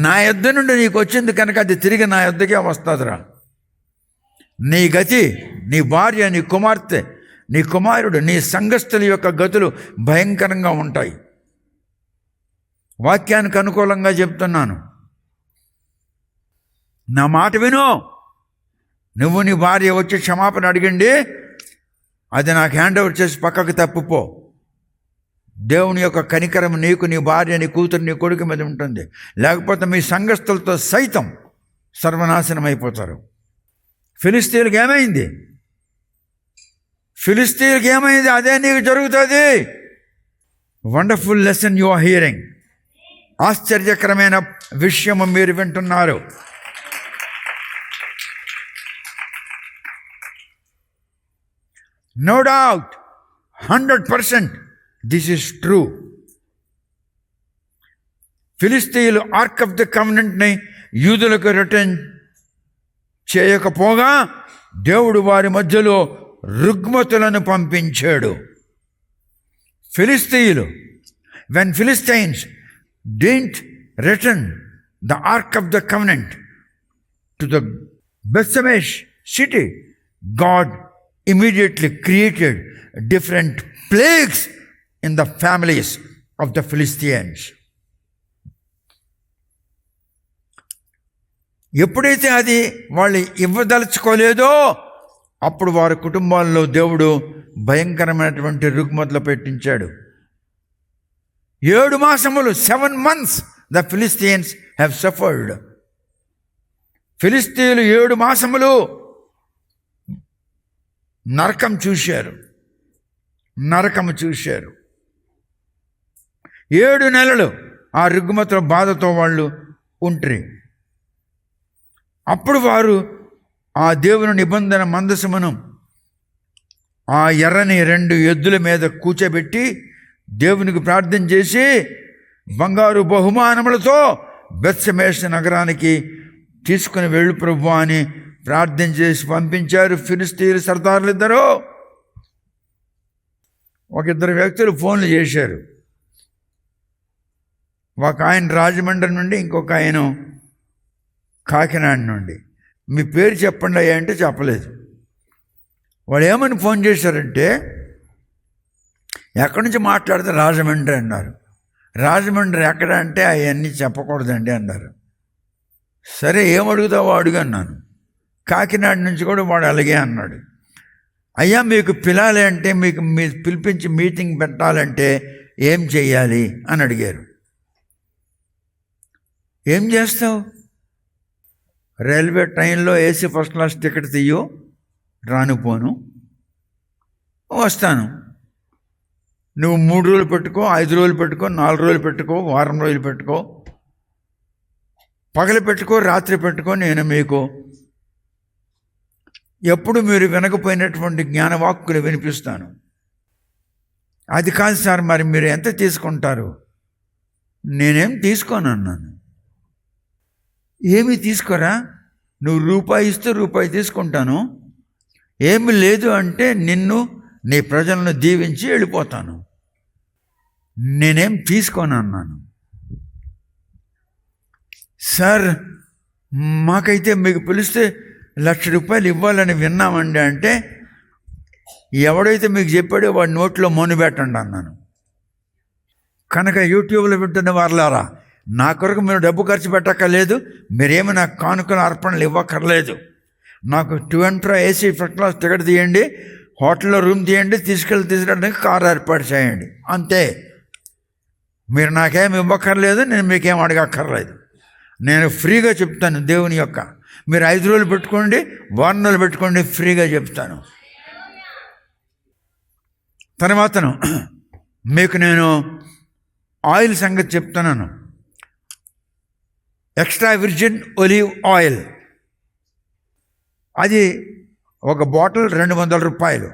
నా యొద్ద నుండి నీకు వచ్చింది కనుక అది తిరిగి నా యొద్దకే వస్తుందిరా. నీ గతి, నీ భార్య, నీ కుమార్తె, నీ కుమారుడు, నీ సంఘస్థుల యొక్క గతులు భయంకరంగా ఉంటాయి. వాక్యానికి అనుకూలంగా చెప్తున్నాను. నా మాట విను. నువ్వు నీ భార్య వచ్చి క్షమాపణ అడిగండి, అది నాకు హ్యాండ్ ఓవర్ చేసి పక్కకు తప్పుపో. దేవుని యొక్క కనికరం నీకు, నీ భార్య, నీ కూతురు, నీ కొడుకు మీద ఉంటుంది. లేకపోతే మీ సంఘస్థులతో సైతం సర్వనాశనం అయిపోతారు. ఫిలిస్తీన్లకు ఏమైంది? ఫిలిస్తీన్లకు ఏమైంది? అదే నీకు జరుగుతుంది. Wonderful lesson you are hearing. ఆశ్చర్యకరమైన విషయము మీరు వింటున్నారు. No doubt, 100% this is true. ఫిలిస్తీయులు ఆర్క్ ఆఫ్ ద కవెనెంట్ని యూదులకు రిటర్న్ చేయకపోగా దేవుడు వారి మధ్యలో రుగ్మతులను పంపించాడు. ఫిలిస్తీయులు, when Philistines didn't return the ark of the covenant to the Bethshemesh city, God immediately created different plagues in the families of the Philistines. ఎప్పుడైతే అది వాళ్ళు ఇవ్వదలుచుకోలేదో అప్పుడు వారి కుటుంబాల్లో దేవుడు భయంకరమైనటువంటి రుగ్మతలు పెట్టించాడు. 7 మాసములు, 7 months the Philistines have suffered. ఫిలిస్తీయులు 7 మాసములు నరకం చూశారు. 7 నెలలు ఆ రుగ్మతుల బాధతో వాళ్ళు ఉంట్రి. అప్పుడు వారు ఆ దేవుని నిబంధన మందసమును ఆ ఎర్రని 2 ఎద్దుల మీద కూర్చోబెట్టి దేవునికి ప్రార్థన చేసి బంగారు బహుమానములతో బెత్షెమెష్ నగరానికి తీసుకుని వెళ్ళు ప్రభువా అని ప్రార్థన చేసి పంపించారు. ఫిలిస్తీయులు సర్దారులు ఇద్దరు, ఒక 2 వ్యక్తులు ఫోన్లు చేశారు. ఒక ఆయన రాజమండ్రి నుండి, ఇంకొక ఆయన కాకినాడ నుండి. మీ పేరు చెప్పండి అయ్యా అంటే చెప్పలేదు. వాళ్ళు ఏమని ఫోన్ చేశారంటే, ఎక్కడి నుంచి మాట్లాడితే రాజమండ్రి అన్నారు. రాజమండ్రి ఎక్కడ అంటే అవన్నీ చెప్పకూడదండి అన్నారు. సరే ఏం అడుగుతావో అడుగు అన్నాను. కాకినాడ నుంచి కూడా వాడు అలాగే అన్నాడు. అయ్యా మీకు పిలాలి అంటే, మీకు పిలిపించి మీటింగ్ పెట్టాలంటే ఏం చెయ్యాలి అని అడిగారు. ఏం చేస్తావు? రైల్వే ట్రైన్లో ఏసీ ఫస్ట్ క్లాస్ టికెట్ తీయు, రానుపోను, వస్తాను. నువ్వు 3 రోజులు పెట్టుకో, 5 రోజులు పెట్టుకో, 4 రోజులు పెట్టుకో, వారం రోజులు పెట్టుకో, పగలు పెట్టుకో, రాత్రి పెట్టుకో, నేను మీకు ఎప్పుడు మీరు వినకపోయినటువంటి జ్ఞానవాక్కులు వినిపిస్తాను. అది కాదు సార్, మరి మీరు ఎంత తీసుకుంటారు? నేనేం తీసుకోను అన్నాను. ఏమీ తీసుకోరా? నువ్వు రూపాయి ఇస్తే రూపాయి తీసుకుంటాను, ఏమి లేదు అంటే నిన్ను, నీ ప్రజలను దీవించి వెళ్ళిపోతాను. నేనేం తీసుకోను అన్నాను. సార్ మాకైతే మీకు పిలిస్తే ₹1,00,000 ఇవ్వాలని విన్నామండి అంటే, ఎవడైతే మీకు చెప్పాడో వాడి నోట్లో మొను పెట్టండి అన్నాను. కనుక యూట్యూబ్లో వింటున్న వారులారా, నా కొరకు మీరు డబ్బు ఖర్చు పెట్టక్కర్లేదు, మీరేమి నాకు కానుకల అర్పణలు ఇవ్వక్కర్లేదు. నాకు 2 and 3 AC first class ticket తీయండి, హోటల్లో రూమ్ తీయండి, తీసుకెళ్ళడానికి కారు ఏర్పాటు చేయండి, అంతే. మీరు నాకేం ఇవ్వక్కర్లేదు, నేను మీకేం అడగక్కర్లేదు. నేను ఫ్రీగా చెప్తాను దేవుని యొక్క. మీరు 5 రోజులు పెట్టుకోండి, వారం రోజులు పెట్టుకోండి, ఫ్రీగా చెప్తాను. తర్వాతను మీకు నేను ఆయిల్ సంగతి చెప్తున్నాను. ఎక్స్ట్రా విర్జిన్ ఒలివ్ ఆయిల్, అది ఒక బాటిల్ 200 రూపాయలు.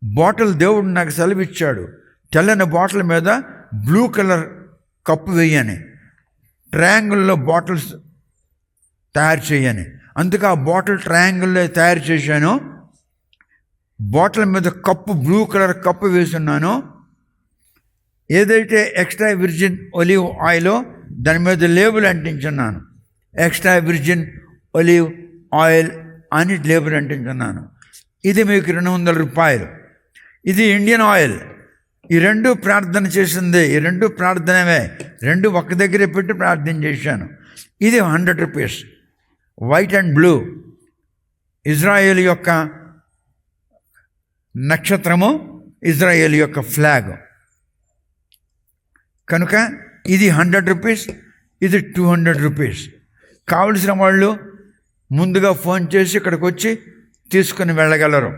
బాటిల్ దేవుడు నాకు సెలవిచ్చాడు, తెల్లని బాటిల్ మీద బ్లూ కలర్ కప్పు వేయని, ట్రయాంగిల్లో బాటిల్స్ తయారు చేయని. అందుకే ఆ బాటిల్ ట్రయాంగిల్లో తయారు చేశాను. బాటిల్ మీద కప్పు బ్లూ కలర్ కప్పు వేసున్నాను. ఏదైతే ఎక్స్ట్రా విర్జిన్ ఒలివ్ ఆయిల్ దాని మీద లేబుల్ అంటించున్నాను. ఎక్స్ట్రా విర్జిన్ ఒలివ్ ఆయిల్ అని లేబుల్ అంటించున్నాను. ఇది మీకు 200 రూపాయలు. ఇది ఇండియన్ ఆయిల్. ఈ రెండు ప్రార్థన చేసింది, ఈ రెండు ప్రార్థనవే, రెండు ఒక దగ్గరే పెట్టి ప్రార్థన చేశాను. ఇది 100 rupees. White and blue, Israel యొక్క నక్షత్రము, ఇజ్రాయేల్ యొక్క ఫ్లాగ్. కనుక ఇది 100 రూపీస్, ఇది 200 రూపీస్. కావలసిన వాళ్ళు ముందుగా ఫోన్ చేసి ఇక్కడికి వచ్చి తీసుకుని వెళ్ళగలరు.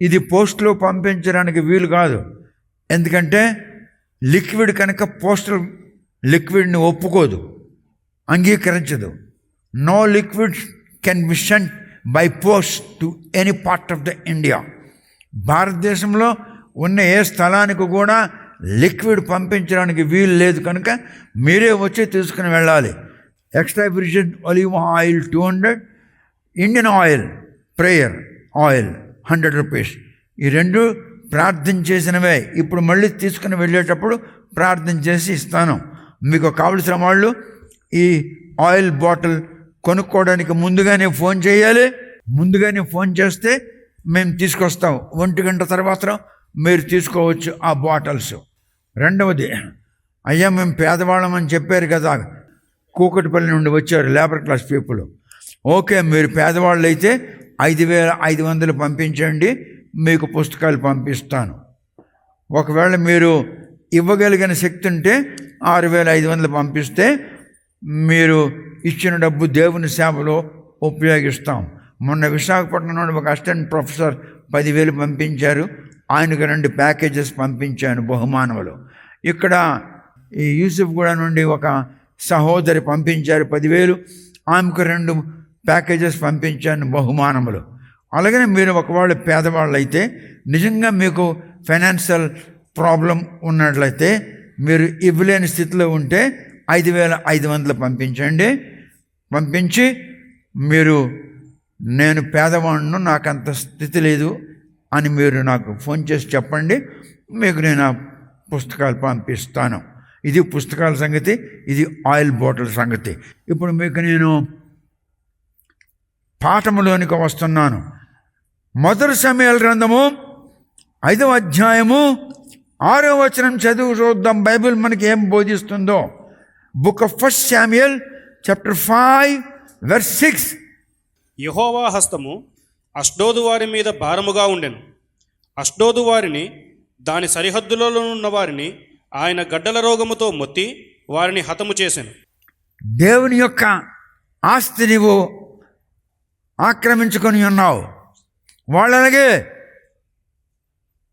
ఇది పోస్ట్లో పంపించడానికి వీలు కాదు, ఎందుకంటే లిక్విడ్ కనుక పోస్టల్ లిక్విడ్ని ఒప్పుకోదు, అంగీకరించదు. No liquid can be sent by post to any part of the India. భారతదేశంలో ఉన్న ఏ స్థలానికి కూడా లిక్విడ్ పంపించడానికి వీలు లేదు, కనుక మీరే వచ్చి తీసుకుని వెళ్ళాలి. Extra virgin olive oil 200, Indian oil prayer oil 100 rupees. ఈ రెండు ప్రార్థన చేసినవే. ఇప్పుడు మళ్ళీ తీసుకుని వెళ్ళేటప్పుడు ప్రార్థన చేసి ఇస్తాను. మీకు కావలసిన వాళ్ళు ఈ ఆయిల్ బాటిల్ కొనుక్కోవడానికి ముందుగానే ఫోన్ చేయాలి. ముందుగానే ఫోన్ చేస్తే మేము తీసుకొస్తాం. 1 గంట తర్వాత మీరు తీసుకోవచ్చు ఆ బాటిల్స్. రెండవది, అయ్యా మేము పేదవాళ్ళం అని చెప్పారు కదా, కూకటిపల్లి నుండి వచ్చారు లేబర్ క్లాస్ పీపుల్. ఓకే, మీరు పేదవాళ్ళు అయితే 5,500 పంపించండి, మీకు పుస్తకాలు పంపిస్తాను. ఒకవేళ మీరు ఇవ్వగలిగిన శక్తి ఉంటే 6,500 పంపిస్తే మీరు ఇచ్చిన డబ్బు దేవుని సేవలో ఉపయోగిస్తాం. మొన్న విశాఖపట్నం నుండి ఒక అసిస్టెంట్ ప్రొఫెసర్ 10,000 పంపించారు. ఆయనకు 2 ప్యాకేజెస్ పంపించాను బహుమానములు. ఇక్కడ ఈ యూసుఫ్గూడ నుండి ఒక సహోదరి పంపించారు 10,000, ఆమెకు 2 ప్యాకేజెస్ పంపించాను బహుమానములు. అలాగనే మీరు ఒకవేళ పేదవాళ్ళు అయితే, నిజంగా మీకు ఫైనాన్షియల్ ప్రాబ్లం ఉన్నట్లయితే, మీరు ఇవ్వలేని స్థితిలో ఉంటే 5,500 పంపించండి. పంపించి మీరు నేను పేదవాడిను, నాకు అంత స్థితి లేదు అని మీరు నాకు ఫోన్ చేసి చెప్పండి, మీకు నేను ఆ పుస్తకాలు పంపిస్తాను. ఇది పుస్తకాల సంగతి, ఇది ఆయిల్ బాటిల్ సంగతి. ఇప్పుడు మీకు నేను పాఠములోనికి వస్తున్నాను. 1 సమూయేలు గ్రంథము 5వ అధ్యాయము 6వ వచనం చదువు చూద్దాం. బైబిల్ మనకి ఏం బోధిస్తుందో. Book of 1 Samuel chapter 5 verse 6. యెహోవా హస్తము అష్డోదు వారి మీద భారముగా ఉండెను. అష్డోదు వారిని, దాని సరిహద్దులలో ఉన్న వారిని ఆయన గడ్డల రోగముతో మొత్తి వారిని హతము చేసెను. దేవుని యొక్క ఆస్తి నీవు ఆక్రమించుకొని ఉన్నావు. వాళ్ళలాగే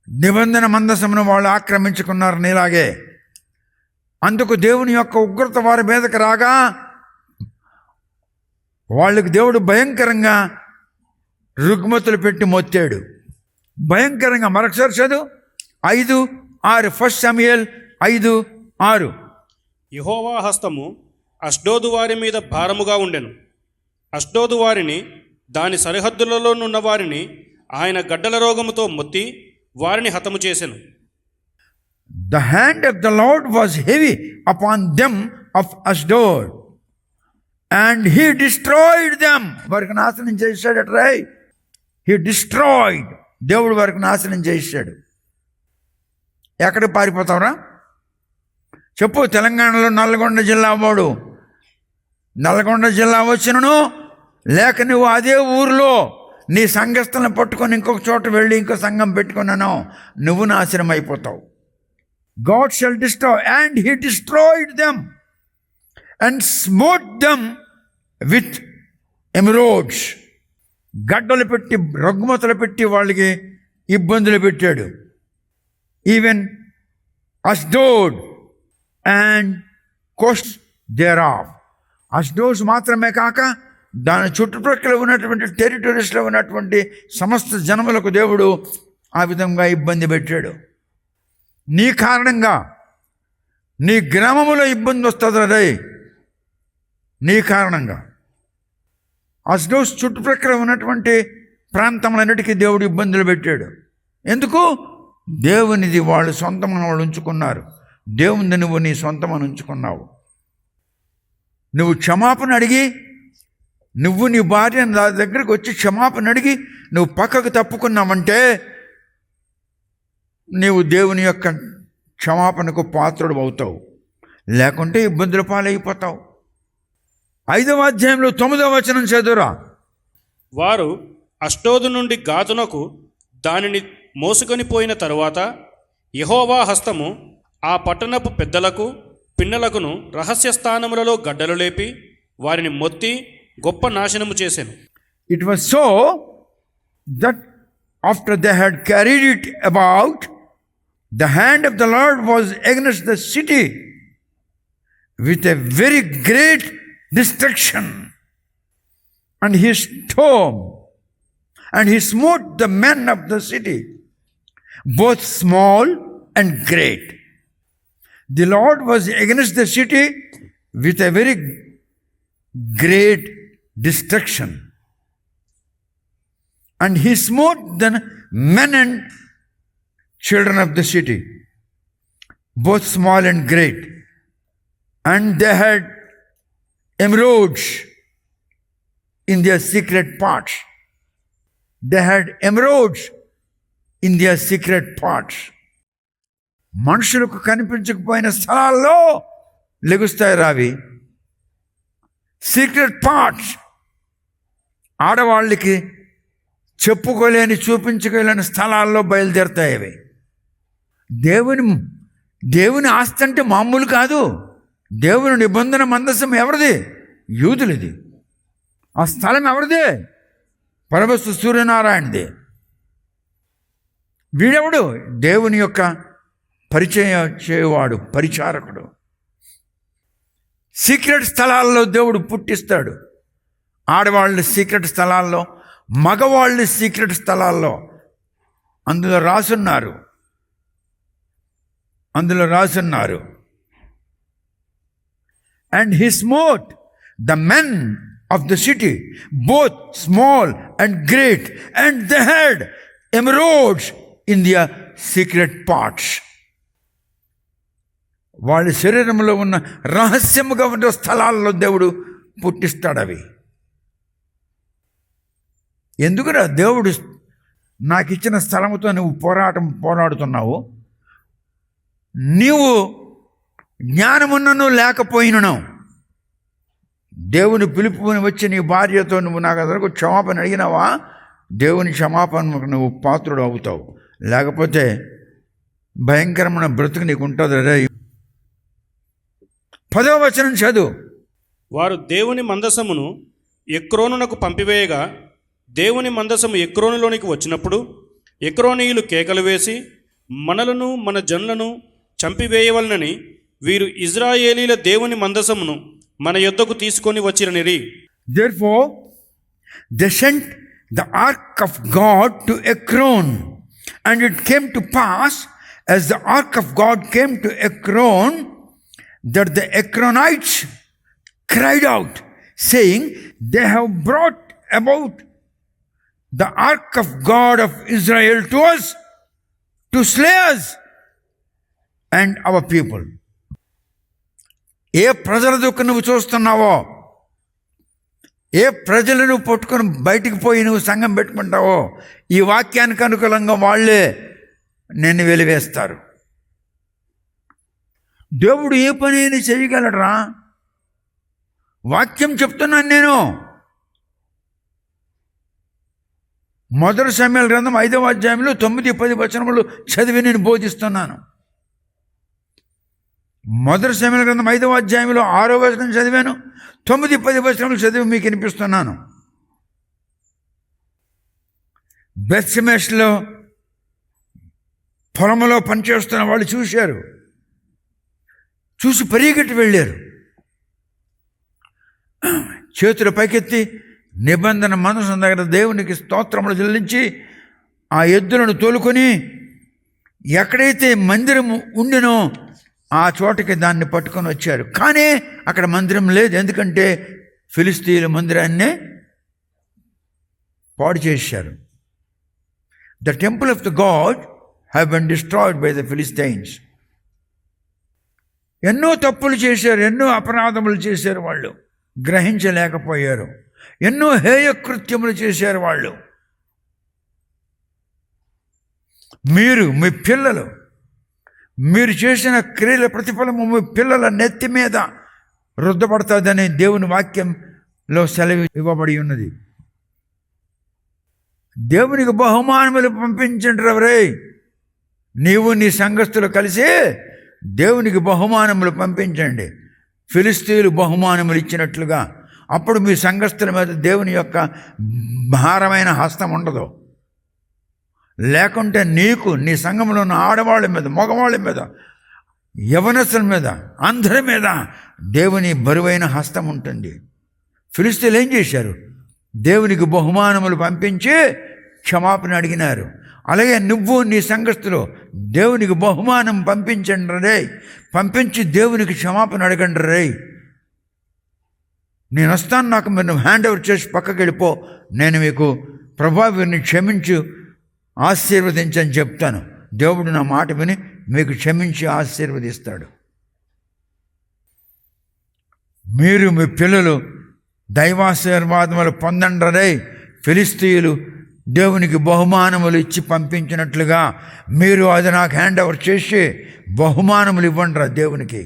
నిబంధన మందసమును వాళ్ళు ఆక్రమించుకున్నారు నీలాగే. అందుకు దేవుని యొక్క ఉగ్రత వారి మీదకి రాగా వాళ్ళకి దేవుడు భయంకరంగా రుగ్మతులు పెట్టి మొత్తాడు. భయంకరంగా. మరొకసారి చదువు 5:6. 1 సమూయేలు 5:6. యెహోవా హస్తము అష్డోదు వారి మీద భారముగా ఉండెను. అష్డోదు వారిని, దాని సరిహద్దులలోనున్న వారిని ఆయన గడ్డల రోగముతో మొత్తి వారిని హతము చేసెను. The hand of the Lord was heavy upon them of Ashdod, and he destroyed them. వారికి నాశనం చేశాడు. Right, he destroyed. దేవుడు వారికి నాశనం చేశాడు. ఎక్కడికి పారిపోతావురా చెప్పు. తెలంగాణలో నల్గొండ జిల్లా వాడు, నల్గొండ జిల్లా వచ్చినను, లేక నువ్వు అదే ఊరిలో నీ సంఘస్థలను పట్టుకొని ఇంకొక చోట వెళ్ళి ఇంకో సంఘం పెట్టుకున్నాను, నువ్వు నాశనం అయిపోతావు. God shall destroy, and he destroyed them and smote them with emerods. గడ్డలు పెట్టి, రుగ్మతలు పెట్టి వాళ్ళకి ఇబ్బందులు పెట్టాడు. Even Ashdod and thereof. అష్డోస్ మాత్రమే కాక దాని చుట్టుప్రక్కల ఉన్నటువంటి టెరిటరీస్లో ఉన్నటువంటి సమస్త జనములకు దేవుడు ఆ విధంగా ఇబ్బంది పెట్టాడు. నీ కారణంగా నీ గ్రామంలో ఇబ్బంది వస్తుంది రే, నీ కారణంగా. అష్డోస్ చుట్టుప్రక్కల ఉన్నటువంటి ప్రాంతములన్నిటికీ దేవుడు ఇబ్బందులు పెట్టాడు. ఎందుకు? దేవునిది వాళ్ళు సొంతమని వాళ్ళు ఉంచుకున్నారు. దేవునిది నువ్వు నీ సొంతమని ఉంచుకున్నావు. నువ్వు క్షమాపణ అడిగి, నువ్వు నీ భార్య నా దగ్గరకు వచ్చి క్షమాపణ అడిగి నువ్వు పక్కకు తప్పుకున్నావంటే నీవు దేవుని యొక్క క్షమాపణకు పాత్రుడు అవుతావు, లేకుంటే ఇబ్బందుల పాలైపోతావు. 5వ అధ్యాయంలో 9వ వచనం చదువురా. వారు అష్డోదు నుండి గాతునకు దానిని మోసుకొని పోయిన తరువాత యెహోవా హస్తము ఆ పట్టణపు పెద్దలకు పిన్నలకును రహస్య స్థానములలో గడ్డలు లేపి వారిని మొత్తి గొప్ప నాశనము చేశాను. It was so that after they had carried it about, the hand of the Lord was against the city with a very great destruction, and he stormed, and he smote the men of the city, both small and great. The Lord was against the city with a very great destruction, and he smote the men and children of the city, both small and great, and they had emeralds in their secret parts. They had emeralds in their secret parts. మనుషులకు కనిపించకపోయిన స్థలాల్లో లెగుస్తాయి రావి. సీక్రెట్ పార్ట్స్, ఆడవాళ్ళకి చెప్పుకోలేని చూపించుకోలేని స్థలాల్లో బయలుదేరుతాయి అవి. దేవుని ఆస్తి అంటే మామూలు కాదు. దేవుని నిబంధన మందసం ఎవరిది? యూదులది. ఆ స్థలం ఎవరిది? పరమస్తు సూర్యనారాయణది. వీడెవడు? దేవుని యొక్క పరిచయం చేయవాడు, పరిచారకుడు. సీక్రెట్ స్థలాల్లో దేవుడు పుట్టిస్తాడు. ఆడవాళ్ళు సీక్రెట్ స్థలాల్లో, మగవాళ్ళు సీక్రెట్ స్థలాల్లో. అందులో రాసున్నారు. And he smote the men of the city, both small and great, and they had emeralds in their secret parts. వాళ్ళ శరీరంలో ఉన్న రహస్యముగా ఉన్న స్థలాల్లో దేవుడు పుట్టిస్తాడు అవి. ఎందుకురా దేవుడు నాకు ఇచ్చిన స్థలముతో నువ్వు పోరాడుతున్నావు? నీవు జ్ఞానమున్నను లేకపోయినను దేవుని పిలుపుని వచ్చి నీ భార్యతో నువ్వు నాకు అదరకు క్షమాపణ అడిగినావా? దేవుని క్షమాపణకు నువ్వు పాత్రుడు అవుతావు. లేకపోతే భయంకరమైన బ్రతుకు నీకు ఉంటుంది రే. 10వ వచనం చదువు. వారు దేవుని మందసమును ఎక్రోనునకు పంపివేయగా దేవుని మందసము ఎక్రోనులోనికి వచ్చినప్పుడు ఎక్రోనీయులు కేకలు వేసి మనలను మన జనులను చంపివేయవలనని వీరు ఇజ్రాయేలీల దేవుని మందసమును మన యొద్దకు తీసుకొని వచ్చిరనిరి. Therefore they sent the ark of God to Ekron, and it came to pass as the ark of God came to Ekron that the Ekronites cried out, saying, they have brought about the ark of God of Israel to us to slay us and our people. ఏ ప్రజల దుఃఖం నువ్వు చూస్తున్నావో, ఏ ప్రజలను పట్టుకొని బయటికి పోయి నువ్వు సంఘం పెట్టుకుంటావో, ఈ వాక్యానికి అనుకూలంగా వాళ్ళే నిన్ను వెలివేస్తారు. దేవుడు ఏ పని అయినా చేయగలరా? వాక్యం చెప్తున్నాను నేను. 1 సమూయేలు గ్రంథం 5వ అధ్యాయంలో 9-10 వచనములు చదివి నేను బోధిస్తున్నాను. 1 సమూయేలు గ్రంథం 5వ అధ్యాయంలో 6వ వచనం చదివాను, 9-10 వచనములు చదివి మీకు వినిపిస్తున్నాను. బెత్షెమెషులో పొలంలో పనిచేస్తున్న వాళ్ళు చూశారు. చూసి పరిగెట్టి వెళ్ళారు. చేతులు పైకెత్తి నిబంధన మందసం దగ్గర దేవునికి స్తోత్రములు చెల్లించి ఆ ఎద్దులను తోలుకొని ఎక్కడైతే మందిరం ఉండినో ఆ చోటకి దాన్ని పట్టుకొని వచ్చారు. కానీ అక్కడ మందిరం లేదు. ఎందుకంటే ఫిలిస్తీయుల మందిరాన్నే పాడు చేశారు. The temple of the god have been destroyed by the Philistines. ఎన్నో తప్పులు చేశారు, ఎన్నో అపరాధములు చేశారు, వాళ్ళు గ్రహించలేకపోయారు. ఎన్నో హేయ కృత్యములు చేశారు వాళ్ళు. మీరు మీ పిల్లలు మీరు చేసిన క్రియల ప్రతిఫలము మీ పిల్లల నెత్తి మీద రుద్దపడుతుందని దేవుని వాక్యంలో సెలవు ఇవ్వబడి ఉన్నది. దేవునికి బహుమానములు పంపించండి రే. నీవు నీ సంఘస్థులు కలిసి దేవునికి బహుమానములు పంపించండి, ఫిలిస్తీయులు బహుమానములు ఇచ్చినట్లుగా. అప్పుడు మీ సంఘస్థుల మీద దేవుని యొక్క భారమైన హస్తం ఉండదు. లేకుంటే నీకు నీ సంఘంలో ఉన్న ఆడవాళ్ళ మీద, మగవాళ్ళ మీద, యవనస్తుల మీద, అందరి మీద దేవుని బరువైన హస్తం ఉంటుంది. ఫిలిస్తీయులు ఏం చేశారు? దేవునికి బహుమానములు పంపించి క్షమాపణ అడిగినారు. అలాగే నువ్వు నీ సంఘస్థులు దేవునికి బహుమానం పంపించండి రే, పంపించి దేవునికి క్షమాపణ అడగండి రే. నేను వస్తాను, నాకు మీరు హ్యాండ్ ఓవర్ చేసి పక్కకి వెళ్ళిపో, నేను మీకు ప్రభువా వీరిని క్షమించు ఆశీర్వదించని చెప్తాను. దేవుడు నా మాట విని మీకు క్షమించి ఆశీర్వదిస్తాడు. మీరు మీ పిల్లలు దైవాశీర్వాదములు పొందండరై ఫిలిస్తీయులు దేవునికి బహుమానములు ఇచ్చి పంపించినట్లుగా మీరు అది నాకు హ్యాండ్ ఓవర్ చేసి బహుమానములు ఇవ్వండిరా దేవునికి.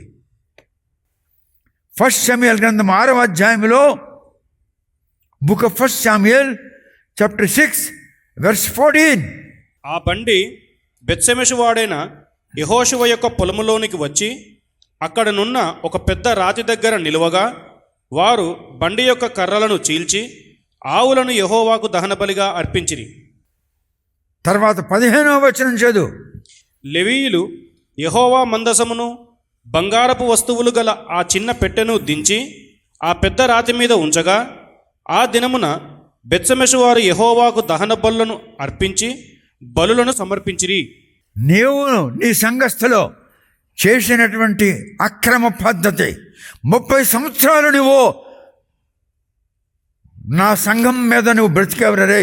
1 సమూయేలు గ్రంథం 6వ అధ్యాయంలో, book of 1 Samuel chapter 6 verse 14. ఆ బండి బెత్షెమెషు వాడైన యెహోషువ యొక్క పొలములోనికి వచ్చి అక్కడనున్న ఒక పెద్ద రాతి దగ్గర నిలువగా వారు బండి యొక్క కర్రలను చీల్చి ఆవులను యెహోవాకు దహనబలిగా అర్పించిరి. తర్వాత 15వ వచనం చదువు. లెవీయులు యెహోవా మందసమును బంగారపు వస్తువులు గల ఆ చిన్న పెట్టెను దించి ఆ పెద్ద రాతి మీద ఉంచగా ఆ దినమున బెత్షెమెషు వారు యెహోవాకు దహన బలులను అర్పించి బలులను సమర్పించిరి. నీవు నీ సంఘస్థలో చేసినటువంటి అక్రమ పద్ధతి, 30 సంవత్సరాలు నువ్వు నా సంఘం మీద నువ్వు బ్రతికేవరే.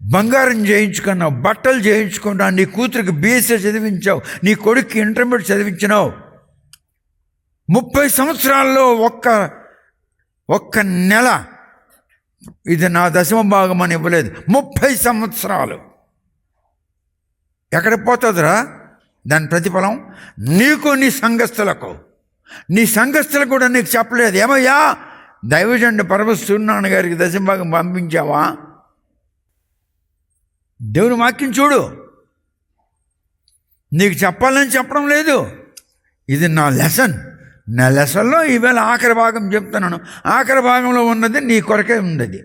బంగారం చేయించుకున్నావు, బట్టలు చేయించుకున్నావు, నీ కూతురికి BSc చదివించావు, నీ కొడుక్కి ఇంటర్మీడియట్ చదివించినావు. 30 సంవత్సరాల్లో ఒక్క నెల ఇది నా దశమ భాగం అని ఇవ్వలేదు. 30 సంవత్సరాలు ఎక్కడ పోతుందిరా దాని ప్రతిఫలం? నీకు, నీ సంఘస్థులకు. నీ సంఘస్థులకు కూడా నీకు చెప్పలేదు. ఏమయ్యా దైవజనుడు పరమేశ్వర సూర్యనారాయణ గారికి దశమ భాగం పంపించావా? దేవుని వాక్యం చూడు. నీకు చెప్పాలని చెప్పడం లేదు. ఇది నా లెసన్. నా లెసన్లో ఈవేళ ఆఖరి భాగం చెప్తున్నాను. ఆఖరి భాగంలో ఉన్నది నీ కొరకే ఉన్నది.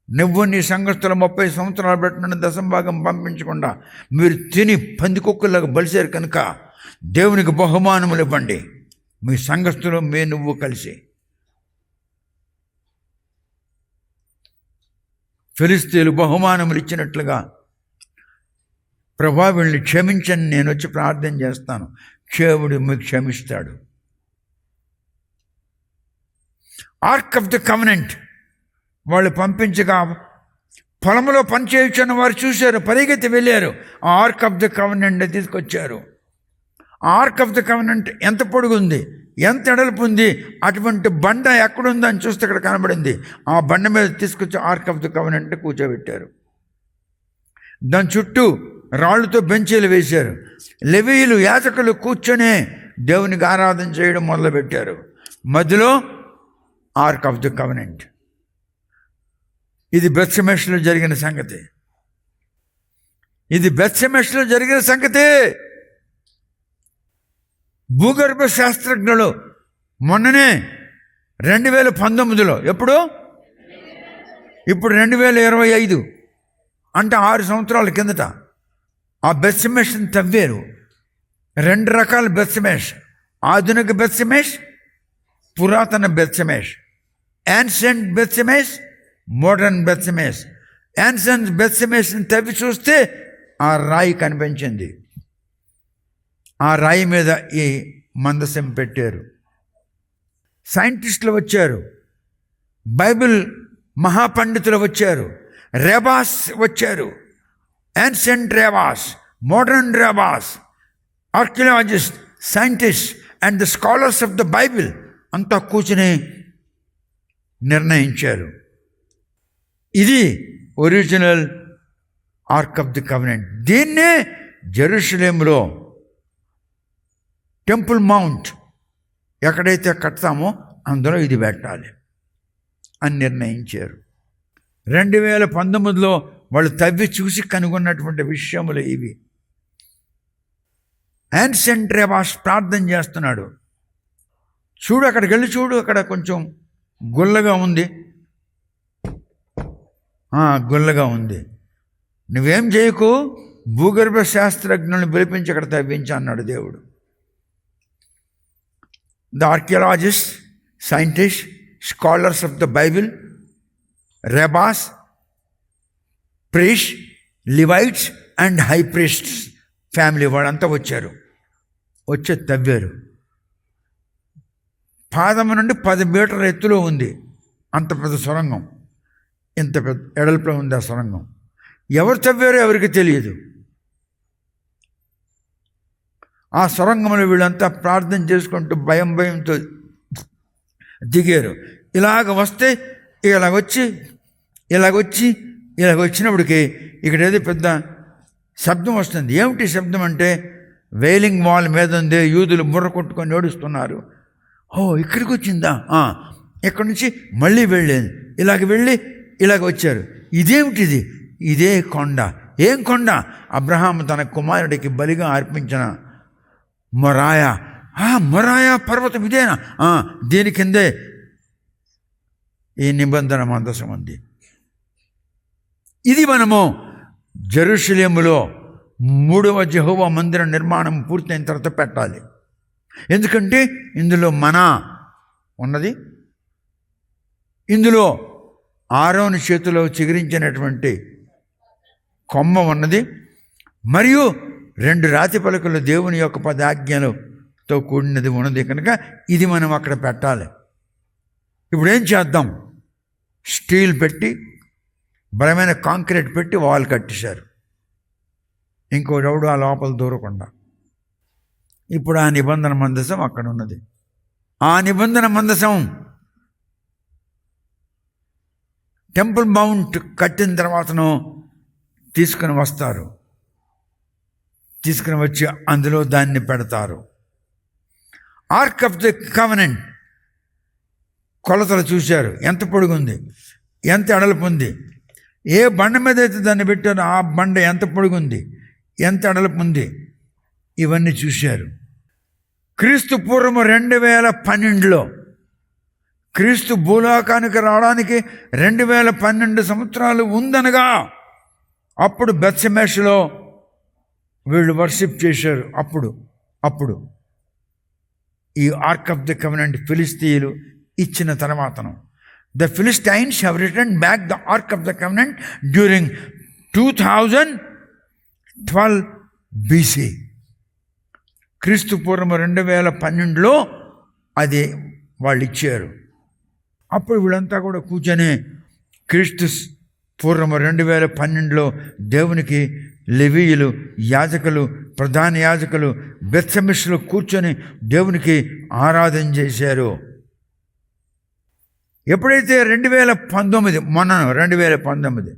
నువ్వు నీ సంఘస్థుల 30 సంవత్సరాలు పెట్టిన దశమ భాగం పంపించకుండా మీరు తిని పందికొక్కులాగా బలిసారు కనుక దేవునికి బహుమానములు ఇవ్వండి. మీ సంఘస్థులు నువ్వు కలిసి. ఫిలిస్తీయులు బహుమానములు ఇచ్చినట్లుగా ప్రభువా వీళ్ళని క్షమించని నేను వచ్చి ప్రార్థన చేస్తాను, దేవుడు మీకు క్షమిస్తాడు. ఆర్క్ ఆఫ్ ది కవెనెంట్ వాళ్ళు పంపించగా పొలంలో పనిచేయుచున్న వారు చూశారు, పరిగెత్తి వెళ్ళారు. ఆ ఆర్క్ ఆఫ్ ది కవెనెంట్ తీసుకొచ్చారు. ఆర్క్ ఆఫ్ ది కవెనెంట్ ఎంత పొడుగుంది, ఎంత ఎడల్పు ఉంది, అటువంటి బండ ఎక్కడుందని చూస్తే ఇక్కడ కనబడింది. ఆ బండ మీద తీసుకొచ్చి ఆర్క్ ఆఫ్ ది కవెనెంట్ కూర్చోబెట్టారు. దాని చుట్టూ రాళ్ళతో బెంచీలు వేశారు. లెవీయులు యాజకులు కూర్చొని దేవునికి ఆరాధన చేయడం మొదలుపెట్టారు. మధ్యలో ఆర్క్ ఆఫ్ ది కవెనెంట్. ఇది బెత్షెమెషులో జరిగిన సంగతి. ఇది బెత్షెమెషులో జరిగిన సంగతి. భూగర్భ శాస్త్రజ్ఞులు మొన్ననే 2019లో, ఎప్పుడు? ఇప్పుడు 2025 అంటే 6 సంవత్సరాల కిందట ఆ బెత్షెమెషుని తవ్వారు. 2 రకాల బెత్షెమెష్, ఆధునిక బెత్షెమెష్, పురాతన బెత్షెమెష్, యాన్షియంట్ బెత్షెమెష్, మోడర్న్ బెత్షెమెష్. యాన్షియంట్ బెత్షెమెష్ని తవ్వి చూస్తే ఆ రాయి కనిపించింది. ఆ రాయి మీద ఈ మందసం పెట్టారు. సైంటిస్టులు వచ్చారు, బైబిల్ మహాపండితులు వచ్చారు, రేబాస్ వచ్చారు, ancient rabbis, modern rabbis, archaeologist, scientist and the scholars of the Bible అంతా కూర్చుని నిర్ణయించారు. ఇది original ark of the covenant. దీన్నే జెరూసలేంలో టెంపుల్ మౌంట్ ఎక్కడైతే కడతామో అందులో ఇది పెట్టాలి అని నిర్ణయించారు. 2019లో వాళ్ళు తవ్వి చూసి కనుగొన్నటువంటి విషయములు ఇవి. యాన్షియంట్ రేబాస్ ప్రార్థన చేస్తున్నాడు. చూడు, అక్కడికి వెళ్ళి చూడు, అక్కడ కొంచెం గుల్లగా ఉంది, గుల్లగా ఉంది. నువ్వేం చేయకు, భూగర్భ శాస్త్రజ్ఞులను పిలిపించి అక్కడ తవ్వించి అన్నాడు దేవుడు. The archaeologist, scientist, scholars of the Bible, rabbis, priest, Levites and high priests family వాళ్ళంతా వచ్చారు. వచ్చి తవ్వారు. పాదము నుండి 10 మీటర్ల ఎత్తులో ఉంది అంత పెద్ద సొరంగం. ఇంత పెద్ద ఎడల్పులో ఉంది ఆ సొరంగం. ఎవరు తవ్వారో ఎవరికి తెలియదు. ఆ సొరంగంలో వీళ్ళంతా ప్రార్థన చేసుకుంటూ భయంతో దిగారు. ఇలాగ వస్తే ఇలాగ వచ్చినప్పటికీ ఇక్కడ ఏదో పెద్ద శబ్దం వస్తుంది. ఏమిటి శబ్దం అంటే, వెయిలింగ్ వాల్ మీద ఉంది, యూదులు బుర్ర కొట్టుకొని ఏడుస్తున్నారు. ఇక్కడికి వచ్చిందా, ఇక్కడి నుంచి మళ్ళీ వెళ్ళేది. ఇలాగ వచ్చారు. ఇదేమిటిది? ఇదే కొండ. ఏం కొండ? అబ్రహాము తన కుమారుడికి బలిగా అర్పించిన మొరాయా. మొరాయా పర్వతం ఇదేనా? దీని కిందే ఈ నిబంధన మందసం ఉంది. ఇది మనము జెరూసలేములో 3వ యెహోవా మందిర నిర్మాణం పూర్తయిన తర్వాత పెట్టాలి. ఎందుకంటే ఇందులో మనా ఉన్నది, ఇందులో ఆరోను చేతిలో చిగురించినటువంటి కొమ్మ ఉన్నది, మరియు 2 రాతి పలకలు దేవుని యొక్క 10 ఆజ్ఞలతో కూడినది ఉన్నది. కనుక ఇది మనం అక్కడ పెట్టాలి. ఇప్పుడు ఏం చేద్దాం? స్టీల్ పెట్టి, బలమైన కాంక్రీట్ పెట్టి వాల్ కట్టేశారు, ఇంకోడెవడు ఆ లోపల దూరకుండా. ఇప్పుడు ఆ నిబంధన మందసం అక్కడ ఉన్నది. ఆ నిబంధన మందసం టెంపుల్ మౌంట్ కట్టిన తర్వాతను తీసుకుని వస్తారు. తీసుకుని వచ్చి అందులో దాన్ని పెడతారు. ఆర్క్ ఆఫ్ ది కవెనెంట్ కొలతలు చూశారు. ఎంత పొడుగుంది, ఎంత ఎడల్పు ఉంది, ఏ బండ మీద అయితే దాన్ని పెట్టారో ఆ బండ ఎంత పొడుగుంది, ఎంత ఎడల్పు ఉంది, ఇవన్నీ చూశారు. క్రీస్తు పూర్వము 2012లో, క్రీస్తు భూలోకానికి రావడానికి 2012 సంవత్సరాలు ఉందనగా అప్పుడు బెత్షెమెషులో వీళ్ళు వర్షిప్ చేశారు. అప్పుడు ఈ ఆర్క్ ఆఫ్ ది కవెనెంట్ ఫిలిస్తీయులు ఇచ్చిన తర్వాతను the Philistines have return back the ark of the covenant during 2012 BC. క్రీస్తు పూర్వం 2012లో అది వాళ్ళు ఇచ్చారు. అప్పుడు వీళ్ళంతా కూడా కూర్చొని క్రీస్తు పూర్వం 2012లో దేవునికి లెవీయులు, యాజకులు, ప్రధాన యాజకులు బెత్షెమెషులో కూర్చొని దేవునికి ఆరాధన చేశారు. ఎప్పుడైతే 2019 మొన్నను 2019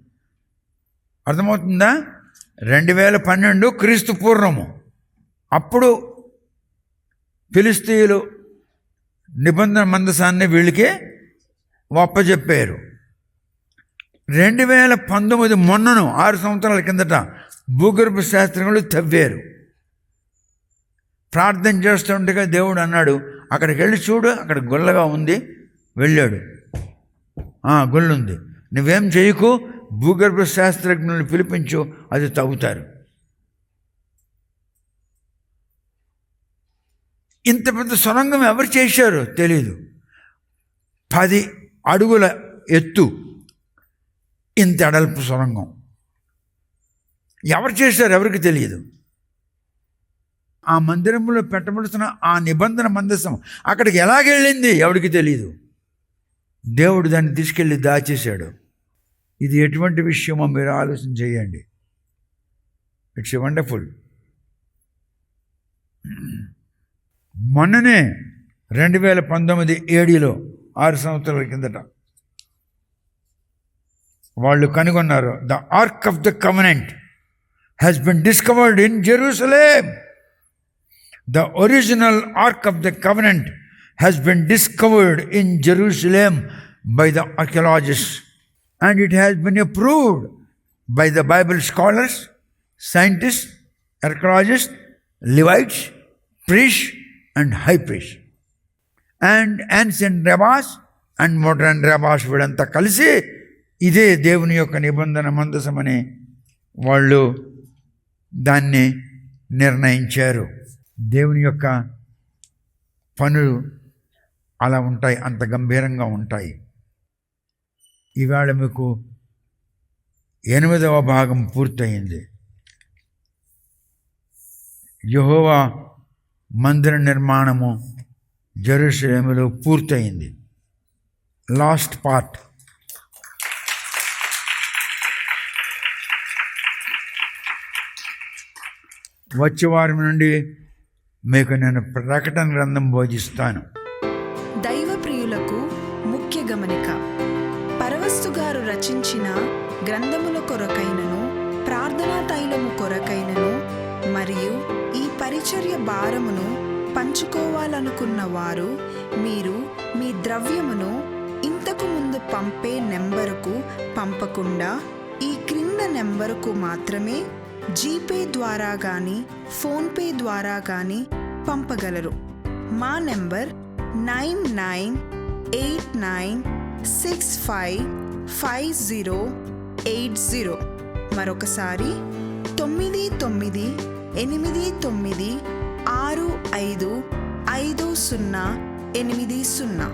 అర్థమవుతుందా? 2012 క్రీస్తు పూర్వము. అప్పుడు ఫిలిస్తీయులు నిబంధన మందసాన్ని వీళ్ళకి ఒప్పజెప్పారు. 2019 మొన్నను 6 సంవత్సరాల కిందట భూగర్భ శాస్త్రజ్ఞులు తవ్వారు. ప్రార్థన చేస్తుండగా దేవుడు అన్నాడు, అక్కడికి వెళ్ళి చూడు, అక్కడ గుల్లగా ఉంది. వెళ్ళాడు. గుల్లుంది. నువ్వేం చేయకు, భూగర్భ శాస్త్రజ్ఞులను పిలిపించు, అది తవ్వుతారు. ఇంత పెద్ద సొరంగం ఎవరు చేశారో తెలీదు. 10 అడుగుల ఎత్తు, ఇంత ఎడల్పు సొరంగం. ఎవరు చేశారు ఎవరికి తెలియదు. ఆ మందిరంలో పెట్టవలసిన ఆ నిబంధన మందసం అక్కడికి ఎలాగెళ్ళింది ఎవరికి తెలియదు. దేవుడు దాన్ని తీసుకెళ్ళి దాచేశాడు. ఇది ఎటువంటి విషయమో మీరు ఆలోచన చేయండి. It's wonderful. మొన్ననే 2019 ఏడీలో 6 సంవత్సరాల కిందట వాళ్ళు కనుగొన్నారు. The ark of the covenant has been discovered in Jerusalem. The original Ark of the Covenant has been discovered in Jerusalem by the archaeologists, and it has been approved by the Bible scholars, scientists, archaeologists, Levites, priests, and high priests. And ancient rabbis and modern rabbis వీళ్ళంతా కలిసి ఇదే దేవుని యొక్క నిబంధన మందసమని వాళ్ళు దాన్ని నిర్ణయించారు. దేవుని యొక్క పనులు అలా ఉంటాయి, అంత గంభీరంగా ఉంటాయి. ఇవాళ మీకు 8వ భాగం పూర్తయింది. యెహోవా మందిర నిర్మాణము జెరూసలేములో పూర్తయింది. Last part. వచ్చే వారం నుండి మీకు నేను ప్రకటన గ్రంథం బోధిస్తాను. దైవ ప్రియులకు ముఖ్య గమనిక. పరవస్తు గారు రచించిన గ్రంథముల కొరకైనను ప్రార్థనా తైలము కొరకైనను మరియు ఈ పరిచర్య భారమును పంచుకోవాలనుకున్న వారు మీరు మీ ద్రవ్యమును ఇంతకు ముందు పంపే నెంబరుకు పంపకుండా ఈ క్రింద నెంబరుకు మాత్రమే జీపే ద్వారా కానీ ఫోన్పే ద్వారా కానీ పంపగలరు. మా నెంబర్ 9989655080. మరొకసారి 9989655080.